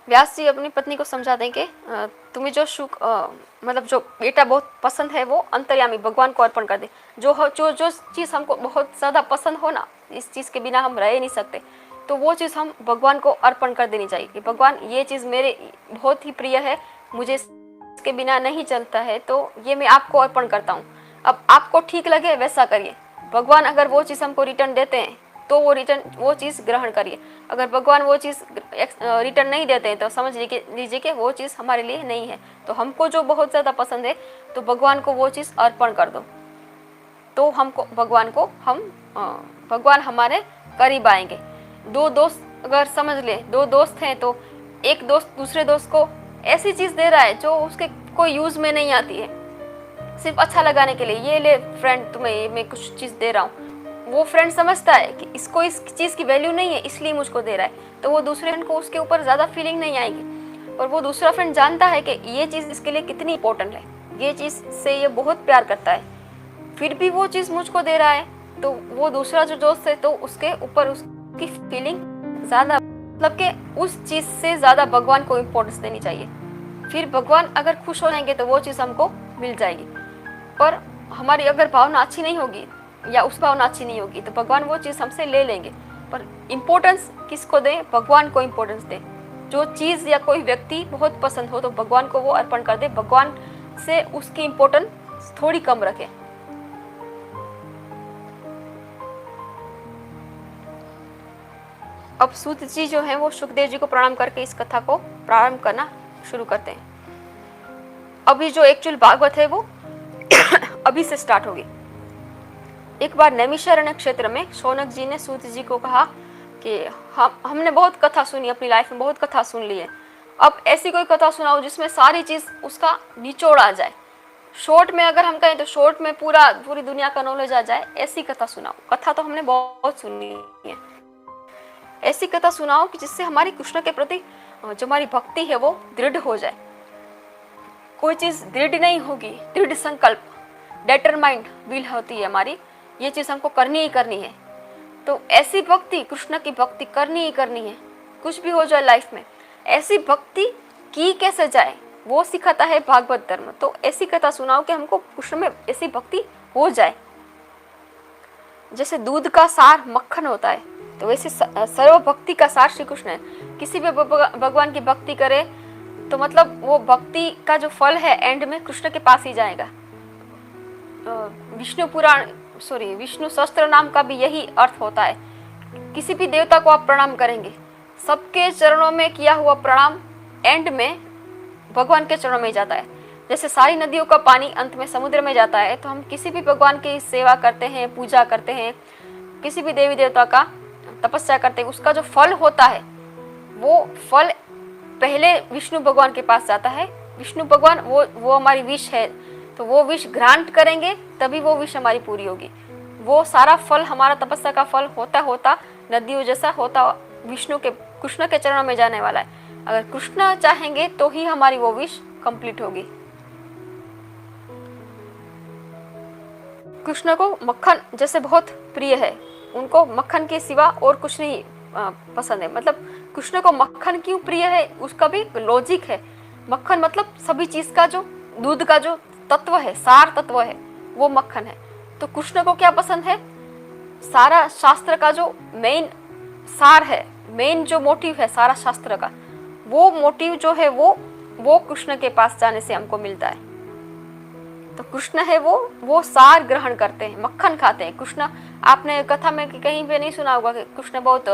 व्यास जी अपनी पत्नी को समझाते हैं कि तुम्हें जो सुख मतलब जो बेटा बहुत पसंद है वो अंतर्यामी भगवान को अर्पण कर दे। जो चीज़ हमको बहुत ज़्यादा पसंद हो ना, इस चीज़ के बिना हम रह नहीं सकते, तो वो चीज़ हम भगवान को अर्पण कर देनी चाहिए कि भगवान ये चीज़ मेरे बहुत ही प्रिय है, मुझे इसके बिना नहीं चलता है, तो ये मैं आपको अर्पण करता हूँ। अब आपको ठीक लगे वैसा करिए। भगवान अगर वो चीज़ हमको रिटर्न देते हैं तो वो चीज़ ग्रहण करिए। अगर भगवान वो चीज़ रिटर्न नहीं देते हैं तो समझ लीजिए कि वो चीज़ हमारे लिए नहीं है। तो हमको जो बहुत ज़्यादा पसंद है तो भगवान को वो चीज़ अर्पण कर दो, तो भगवान हमारे करीब आएंगे। दो दोस्त अगर समझ ले, दो दोस्त हैं तो एक दोस्त दूसरे दोस्त को ऐसी चीज़ दे रहा है जो उसके कोई यूज़ में नहीं आती है, सिर्फ अच्छा लगाने के लिए, ये ले फ्रेंड तुम्हें मैं कुछ चीज़ दे रहा हूँ। वो फ्रेंड समझता है कि इसको इस चीज़ की वैल्यू नहीं है इसलिए मुझको दे रहा है, तो वो दूसरे फ्रेंड को उसके ऊपर ज़्यादा फीलिंग नहीं आएगी। और वो दूसरा फ्रेंड जानता है कि ये चीज़ इसके लिए कितनी इंपॉर्टेंट है, ये चीज़ से ये बहुत प्यार करता है, फिर भी वो चीज़ मुझको दे रहा है, तो वो दूसरा जो दोस्त है तो उसके ऊपर उसकी फीलिंग ज़्यादा, मतलब कि उस चीज़ से ज़्यादा भगवान को इम्पोर्टेंस देनी चाहिए। फिर भगवान अगर खुश हो जाएंगे तो वो चीज़ हमको मिल जाएगी। पर हमारी अगर भावना अच्छी नहीं होगी या उस भावना अच्छी नहीं होगी तो भगवान वो चीज़ हमसे ले लेंगे। पर इम्पोर्टेंस किसको दें? भगवान को इम्पोर्टेंस दें। जो चीज़ या कोई व्यक्ति बहुत पसंद हो तो भगवान को वो अर्पण कर दे, भगवान से उसकी इम्पोर्टेंस थोड़ी कम रखें। अब सूत जी जो है वो सुखदेव जी को प्रणाम करके इस कथा को प्रारंभ करना शुरू करते हैं। अभी जो एक्चुअल भागवत है वो अभी से स्टार्ट होगी। एक बार नैमिषारण्य क्षेत्र में शौनक जी ने सूत जी को कहा कि हमने बहुत कथा सुनी, अपनी लाइफ में बहुत कथा सुन ली है, अब ऐसी कोई कथा सुनाओ जिसमें सारी चीज उसका निचोड़ आ जाए। शॉर्ट में अगर हम कहें तो शॉर्ट में पूरी दुनिया का नॉलेज आ जाए, ऐसी कथा सुनाओ। कथा तो हमने बहुत सुनी है, ऐसी कथा सुनाओ कि जिससे हमारी कृष्ण के प्रति जो हमारी भक्ति है वो दृढ़ हो जाए। कोई चीज दृढ़ नहीं होगी, दृढ़ संकल्प, डिटरमाइंड विल होती है हमारी, ये चीज हमको करनी ही करनी है। तो ऐसी भक्ति, कृष्ण की भक्ति करनी ही करनी है, कुछ भी हो जाए लाइफ में। ऐसी भक्ति की कैसे जाए वो सिखाता है भागवत धर्म। तो ऐसी कथा सुनाओ कि हमको कृष्ण में ऐसी भक्ति हो जाए। जैसे दूध का सार मक्खन होता है, तो वैसे सर्व भक्ति का सार श्री कृष्ण है। किसी भी भगवान की भक्ति करे तो मतलब वो भक्ति का जो फल है एंड में कृष्ण के पास ही जाएगा। विष्णु सहस्त्र नाम का भी यही अर्थ होता है। किसी भी देवता को आप प्रणाम करेंगे, सबके चरणों में किया हुआ प्रणाम एंड में भगवान के चरणों में जाता है। जैसे सारी नदियों का पानी अंत में समुद्र में जाता है, तो हम किसी भी भगवान की सेवा करते हैं, पूजा करते हैं, किसी भी देवी देवता का तपस्या करते हैं, उसका जो फल होता है वो फल पहले विष्णु भगवान के पास जाता है। विष्णु भगवान वो हमारी विश है, तो वो विश ग्रांट करेंगे तभी वो विश हमारी पूरी होगी। वो सारा फल हमारा तपस्या का फल होता होता नदियों जैसा होता कृष्ण के चरणों में जाने वाला है। अगर कृष्ण चाहेंगे तो ही हमारी वो विश कंप्लीट होगी। कृष्ण को मक्खन जैसे बहुत प्रिय है, उनको मक्खन के सिवा और कुछ नहीं पसंद है। मतलब कृष्ण को मक्खन क्यों प्रिय है उसका भी लॉजिक है। मक्खन मतलब सभी चीज का जो दूध का जो तत्व है, सार तत्व है, वो मक्खन है। तो कृष्ण को क्या पसंद है? सारा शास्त्र का जो मेन सार है, मेन जो मोटिव है सारा शास्त्र का, वो मोटिव जो है वो कृष्ण के पास जाने से हमको मिलता है। तो कृष्ण है वो सार ग्रहण करते हैं, मक्खन खाते हैं। कृष्ण, आपने कथा में कहीं पे नहीं सुना होगा कि कृष्ण बहुत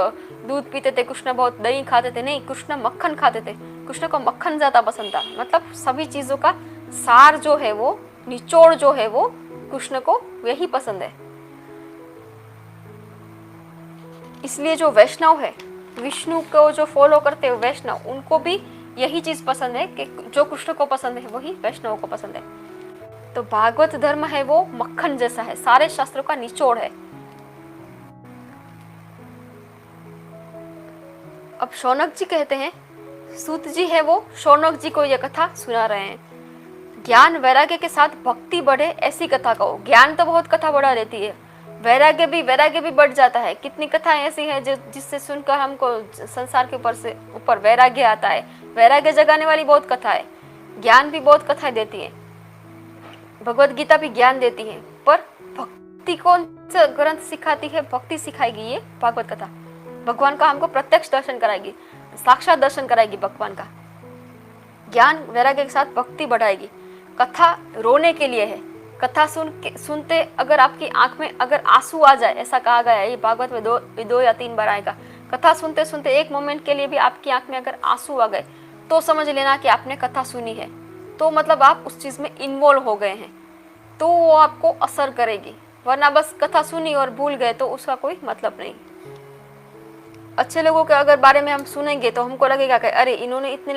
दूध पीते थे, कृष्ण बहुत दही खाते थे, नहीं, कृष्ण मक्खन खाते थे। कृष्ण को मक्खन ज्यादा पसंद था। मतलब सभी चीजों का सार जो है वो निचोड़ जो है वो कृष्ण को यही पसंद है। इसलिए जो वैष्णव है, विष्णु को जो फॉलो करते हैं वैष्णव, उनको भी यही चीज पसंद है कि जो कृष्ण को पसंद है वही वैष्णव को पसंद है। तो भागवत धर्म है वो मक्खन जैसा है, सारे शास्त्रों का निचोड़ है। अब शौनक जी कहते हैं, सूत जी है वो शौनक जी को यह कथा सुना रहे हैं। ज्ञान वैराग्य के साथ भक्ति बढ़े ऐसी कथा कहो। ज्ञान तो बहुत कथा बढ़ा देती है, वैराग्य भी बढ़ जाता है। कितनी कथाएं ऐसी हैं जिससे सुनकर हमको संसार के ऊपर वैराग्य आता है। वैराग्य जगाने वाली बहुत कथा है। ज्ञान भी बहुत कथाएं देती है, भगवत गीता भी ज्ञान देती है, पर भक्ति कौन सा ग्रंथ सिखाती है? भक्ति सिखाएगी ये भागवत कथा। भगवान का हमको प्रत्यक्ष दर्शन कराएगी, साक्षात दर्शन कराएगी भगवान का। ज्ञान वैराग्य के साथ भक्ति बढ़ाएगी। कथा रोने के लिए है। कथा सुनते अगर आपकी आंख में अगर आंसू आ जाए, ऐसा कहा गया है, ये भागवत में दो या तीन बार आएगा। कथा सुनते सुनते एक मोमेंट के लिए भी आपकी आंख में अगर आंसू आ गए तो समझ लेना कि आपने कथा सुनी है, तो मतलब आप उस चीज में इन्वॉल्व हो गए हैं, तो वो आपको असर करेगी। वरना बस कथा सुनी और भूल गए तो उसका कोई मतलब नहीं। अच्छे लोगों के अगर बारे में हम सुनेंगे तो हमको लगेगा कि अरे इन्होंने अपनी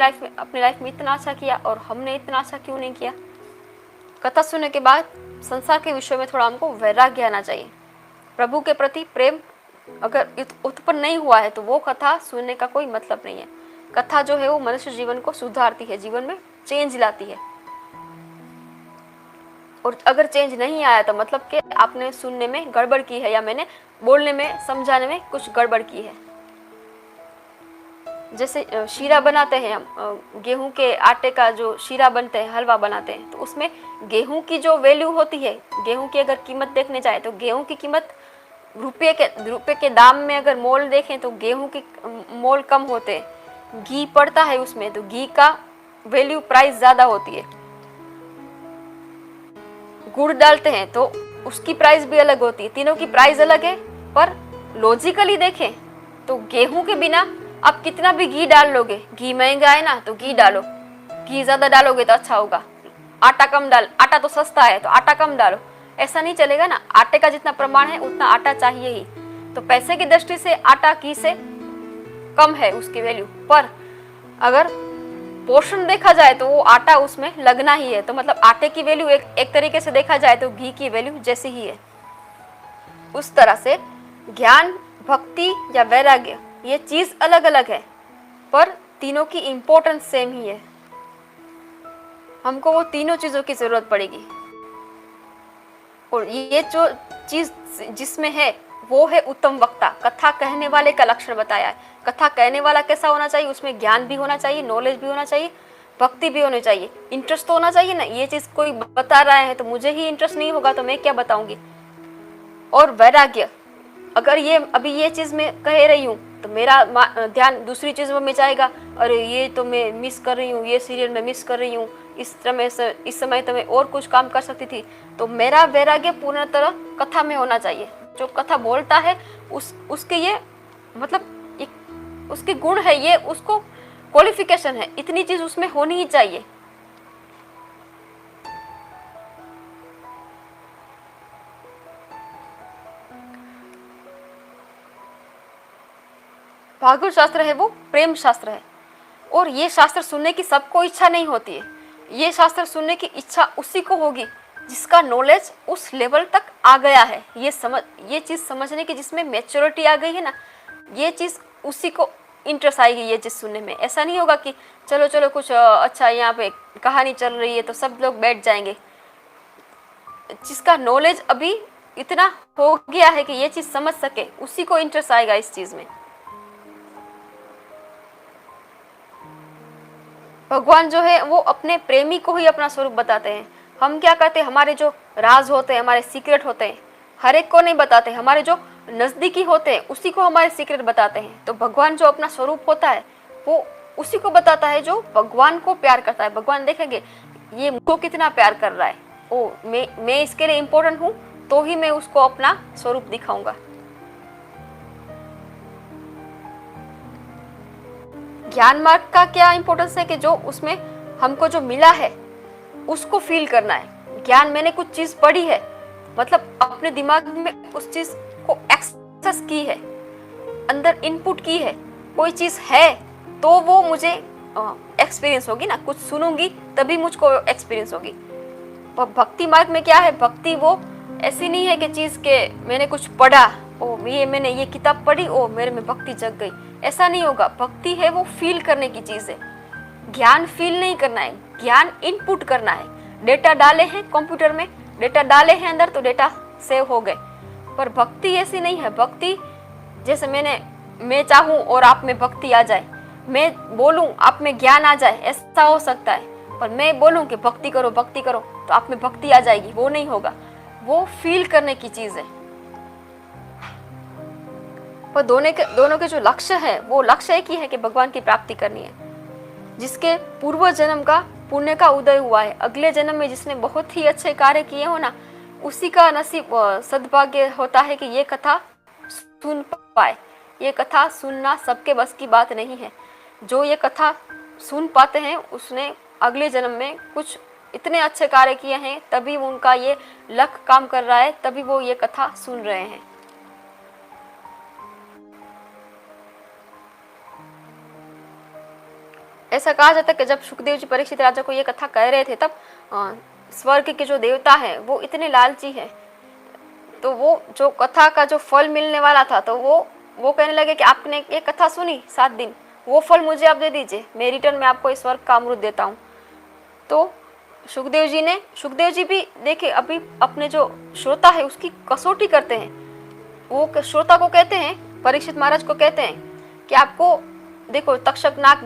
लाइफ में इतना अच्छा किया और हमने इतना अच्छा क्यों नहीं किया। कथा सुनने के बाद संसार के विषय में थोड़ा हमको वैराग्य आना चाहिए। प्रभु के प्रति प्रेम अगर उत्पन्न नहीं हुआ है तो वो कथा सुनने का कोई मतलब नहीं है। कथा जो है वो मनुष्य जीवन को सुधारती है, जीवन में चेंज लाती है। और अगर चेंज नहीं आया तो मतलब कि आपने सुनने में गड़बड़ की है या मैंने बोलने में समझाने में कुछ गड़बड़ की है। जैसे शीरा बनाते हैं हम, गेहूं के आटे का जो शीरा बनते हैं, हलवा बनाते हैं, तो उसमें गेहूं की जो वैल्यू होती है, गेहूं की अगर कीमत देखने जाए तो गेहूं की कीमत रुपये के दाम में अगर मोल देखें तो गेहूं की मोल कम होते हैं। घी पड़ता है उसमें तो घी का वैल्यू प्राइस ज्यादा होती है। गुड़ डालते हैं तो उसकी प्राइस भी अलग होती है। तीनों की प्राइस अलग है, पर लॉजिकली देखें तो गेहूं के बिना आप कितना भी घी डाल लोगे, घी महंगा है ना तो घी डालो, घी ज्यादा डालोगे तो अच्छा होगा, आटा कम डाल, आटा तो सस्ता है तो आटा कम डालो, ऐसा नहीं चलेगा ना। आटे का जितना प्रमाण है उतना आटा चाहिए ही। तो पैसे की दृष्टि से आटा घी से कम है उसकी वैल्यू, पर अगर पोषण देखा जाए तो वो आटा उसमें लगना ही है। तो मतलब आटे की वैल्यू एक तरीके से देखा जाए तो घी की वैल्यू जैसी ही है। उस तरह से ज्ञान, भक्ति या वैराग्य ये चीज अलग अलग है, पर तीनों की इंपॉर्टेंस सेम ही है। हमको वो तीनों चीजों की जरूरत पड़ेगी। और ये जो चीज जिसमें है वो है उत्तम वक्ता। कथा कहने वाले का लक्षण बताया है। कथा कहने वाला कैसा होना चाहिए, उसमें ज्ञान भी होना चाहिए, नॉलेज भी होना चाहिए, भक्ति भी होनी चाहिए, इंटरेस्ट तो होना चाहिए ना। ये चीज कोई बता रहा है तो मुझे ही इंटरेस्ट नहीं होगा तो मैं क्या बताऊंगी। और वैराग्य, अगर ये अभी ये चीज मैं कह रही हूँ तो मेरा ध्यान दूसरी चीजों में जाएगा, अरे ये तो मैं मिस कर रही हूँ, ये सीरियल में मिस कर रही हूँ, इस समय तो मैं और कुछ काम कर सकती थी। तो मेरा वैराग्य पूर्ण तरह कथा में होना चाहिए। जो कथा बोलता है उसके ये मतलब एक उसके गुण है, ये उसको क्वालिफिकेशन है, इतनी चीज उसमें होनी ही चाहिए। भागवत शास्त्र है वो प्रेम शास्त्र है, और ये शास्त्र सुनने की सबको इच्छा नहीं होती है। ये शास्त्र सुनने की इच्छा उसी को होगी जिसका नॉलेज उस लेवल तक आ गया है। ये चीज समझने की जिसमें मैच्योरिटी आ गई है ना, ये चीज उसी को इंटरेस्ट आएगी ये चीज सुनने में। ऐसा नहीं होगा कि चलो चलो कुछ अच्छा यहाँ पे कहानी चल रही है तो सब लोग बैठ जाएंगे। जिसका नॉलेज अभी इतना हो गया है कि ये चीज समझ सके, उसी को इंटरेस्ट आएगा इस चीज में। भगवान जो है वो अपने प्रेमी को ही अपना स्वरूप बताते हैं। हम क्या करते हैं, हमारे जो राज होते हैं, हमारे सीक्रेट होते हैं, हर एक को नहीं बताते। हमारे जो नजदीकी होते हैं उसी को हमारे सीक्रेट बताते हैं। तो भगवान जो अपना स्वरूप होता है वो उसी को बताता है जो भगवान को प्यार करता है। भगवान देखेंगे ये मुझको कितना प्यार कर रहा है, ओ मैं इसके लिए इम्पोर्टेंट हूँ, तो ही मैं उसको अपना स्वरूप दिखाऊंगा। ज्ञान मार्ग का क्या इंपॉर्टेंस है कि जो उसमें हमको जो मिला है उसको फील करना है। ज्ञान, मैंने कुछ चीज पढ़ी है, मतलब अपने दिमाग में उस चीज को एक्सेस की है, अंदर इनपुट की है, कोई चीज है तो वो मुझे एक्सपीरियंस होगी ना। कुछ सुनूंगी तभी मुझको एक्सपीरियंस होगी। भक्ति मार्ग में क्या है, भक्ति वो ऐसी नहीं है कि चीज के मैंने कुछ पढ़ा, ओ मैंने ये किताब पढ़ी, ओ मेरे में भक्ति जग गई, ऐसा नहीं होगा। भक्ति है वो फील करने की चीज है। ज्ञान फील नहीं करना है, ज्ञान इनपुट करना है। डेटा डाले हैं कंप्यूटर में, डेटा डाले हैं अंदर तो डेटा सेव हो गए। पर भक्ति ऐसी नहीं है। भक्ति जैसे मैं चाहूं और आप में भक्ति आ जाए, मैं बोलूं आप में ज्ञान आ जाए, ऐसा हो सकता है। पर मैं बोलूं कि भक्ति करो तो आप में भक्ति आ जाएगी, वो नहीं होगा। वो फील करने की चीज है। पर दोनों के जो लक्ष्य है वो लक्ष्य एक ही है कि भगवान की प्राप्ति करनी है। जिसके पूर्व जन्म का पुण्य का उदय हुआ है, अगले जन्म में जिसने बहुत ही अच्छे कार्य किए हो ना, उसी का नसीब सद्भाग्य होता है कि ये कथा सुन पाए। ये कथा सुनना सबके बस की बात नहीं है। जो ये कथा सुन पाते हैं उसने अगले जन्म में कुछ इतने अच्छे कार्य किए हैं, तभी उनका ये लक काम कर रहा है, तभी वो ये कथा सुन रहे हैं। ऐसा कहा जाता है कि जब सुखदेव जी परीक्षित राजा को ये कथा कह रहे थे, तब स्वर्ग के जो देवता हैं वो इतने लालची हैं, तो वो जो कथा का जो फल मिलने वाला था, तो वो कहने लगे कि आपने ये कथा सुनी 7 दिन, वो फल मुझे आप दे दीजिए, मैं रिटर्न में आपको इस स्वर्ग का अमृत देता हूँ। तो सुखदेव जी भी देखे अभी अपने जो श्रोता है उसकी कसौटी करते हैं। वो श्रोता को कहते हैं, परीक्षित महाराज को कहते हैं कि आपको देखो तक्षक नाग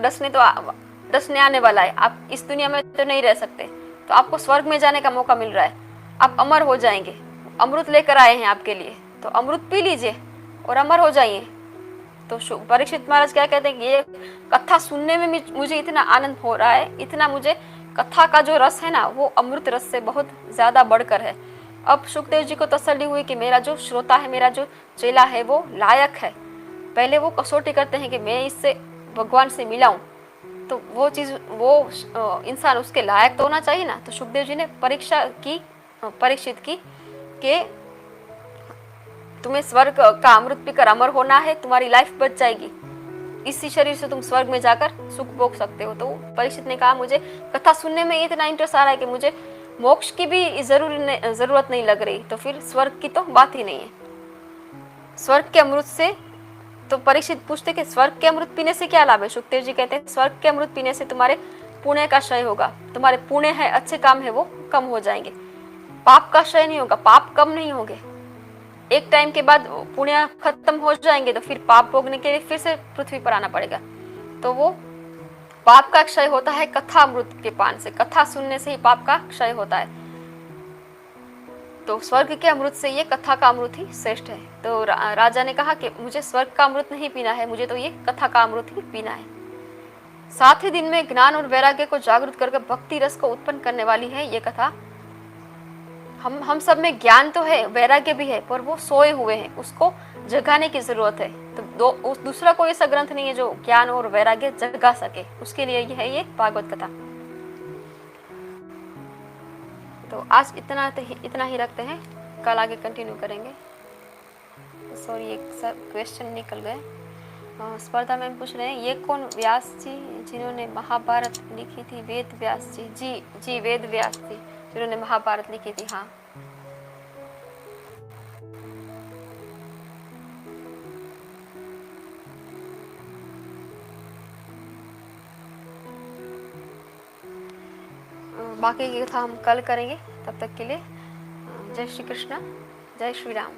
डसने आने वाला है, आप इस दुनिया में तो नहीं रह सकते, तो आपको स्वर्ग में जाने का मौका मिल रहा है, आप अमर हो जाएंगे, अमृत लेकर आए हैं आपके लिए, तो अमृत पी लीजिए और अमर हो जाइए। तो परीक्षित महाराज क्या कहते हैं कि ये कथा सुनने में मुझे इतना आनंद हो रहा है, इतना मुझे कथा का जो रस है ना वो अमृत रस से बहुत ज्यादा बढ़कर है। अब सुखदेव जी को तसल्ली हुई कि मेरा जो श्रोता है, मेरा जो चेला है वो लायक है। पहले वो कसौटी करते हैं कि मैं इससे भगवान से मिलाऊं, तो वो चीज़ वो इंसान उसके लायक तो होना चाहिए ना। तो सुखदेव जी ने परीक्षा की, परीक्षित की कि तुम्हें स्वर्ग का अमृत पीकर अमर होना है, तुम्हारी लाइफ बच जाएगी, इसी शरीर से तुम स्वर्ग में जाकर सुख भोग सकते हो। तो परीक्षित ने कहा मुझे कथा सुनने में इतना इंटरेस्ट आ रहा है कि मुझे मोक्ष की भी जरूरत नहीं लग रही, तो फिर स्वर्ग की तो बात ही नहीं है। स्वर्ग के अमृत से, तो परीक्षित पूछते कि स्वर्ग के अमृत पीने से क्या लाभ है। सुखदेव जी कहते हैं स्वर्ग के अमृत पीने से तुम्हारे पुण्य का क्षय होगा, तुम्हारे पुण्य है, अच्छे काम है वो कम हो जाएंगे, पाप का क्षय नहीं होगा, पाप कम नहीं होंगे। एक टाइम के बाद पुण्य खत्म हो जाएंगे तो फिर पाप भोगने के लिए फिर से पृथ्वी पर आना पड़ेगा। तो वो पाप का क्षय होता है कथा अमृत के पान से, कथा सुनने से ही पाप का क्षय होता है। तो स्वर्ग के अमृत से ये कथा का अमृत ही श्रेष्ठ है। तो राजा ने कहा कि मुझे स्वर्ग का अमृत नहीं पीना है, मुझे तो ये कथा का अमृत ही पीना है। 7 ही दिन में ज्ञान और वैराग्य को जागृत करके भक्ति रस को उत्पन्न करने वाली है ये कथा। हम सब में ज्ञान तो है, वैराग्य भी है, पर वो सोए हुए हैं, उसको जगाने की जरूरत है। तो दूसरा कोई ऐसा ग्रंथ नहीं है जो ज्ञान और वैराग्य जगा सके, उसके लिए ये है ये भागवत कथा। तो आज इतना ही रखते हैं, कल आगे कंटिन्यू करेंगे। सॉरी एक सर क्वेश्चन निकल गए। स्पर्धा मैम पूछ रहे हैं ये कौन व्यास जी जिन्होंने महाभारत लिखी थी? वेद व्यास जी? जी वेद व्यास जी जिन्होंने महाभारत लिखी थी। हाँ, बाकी की कथा हम कल करेंगे। तब तक के लिए जय श्री कृष्ण, जय श्री राम।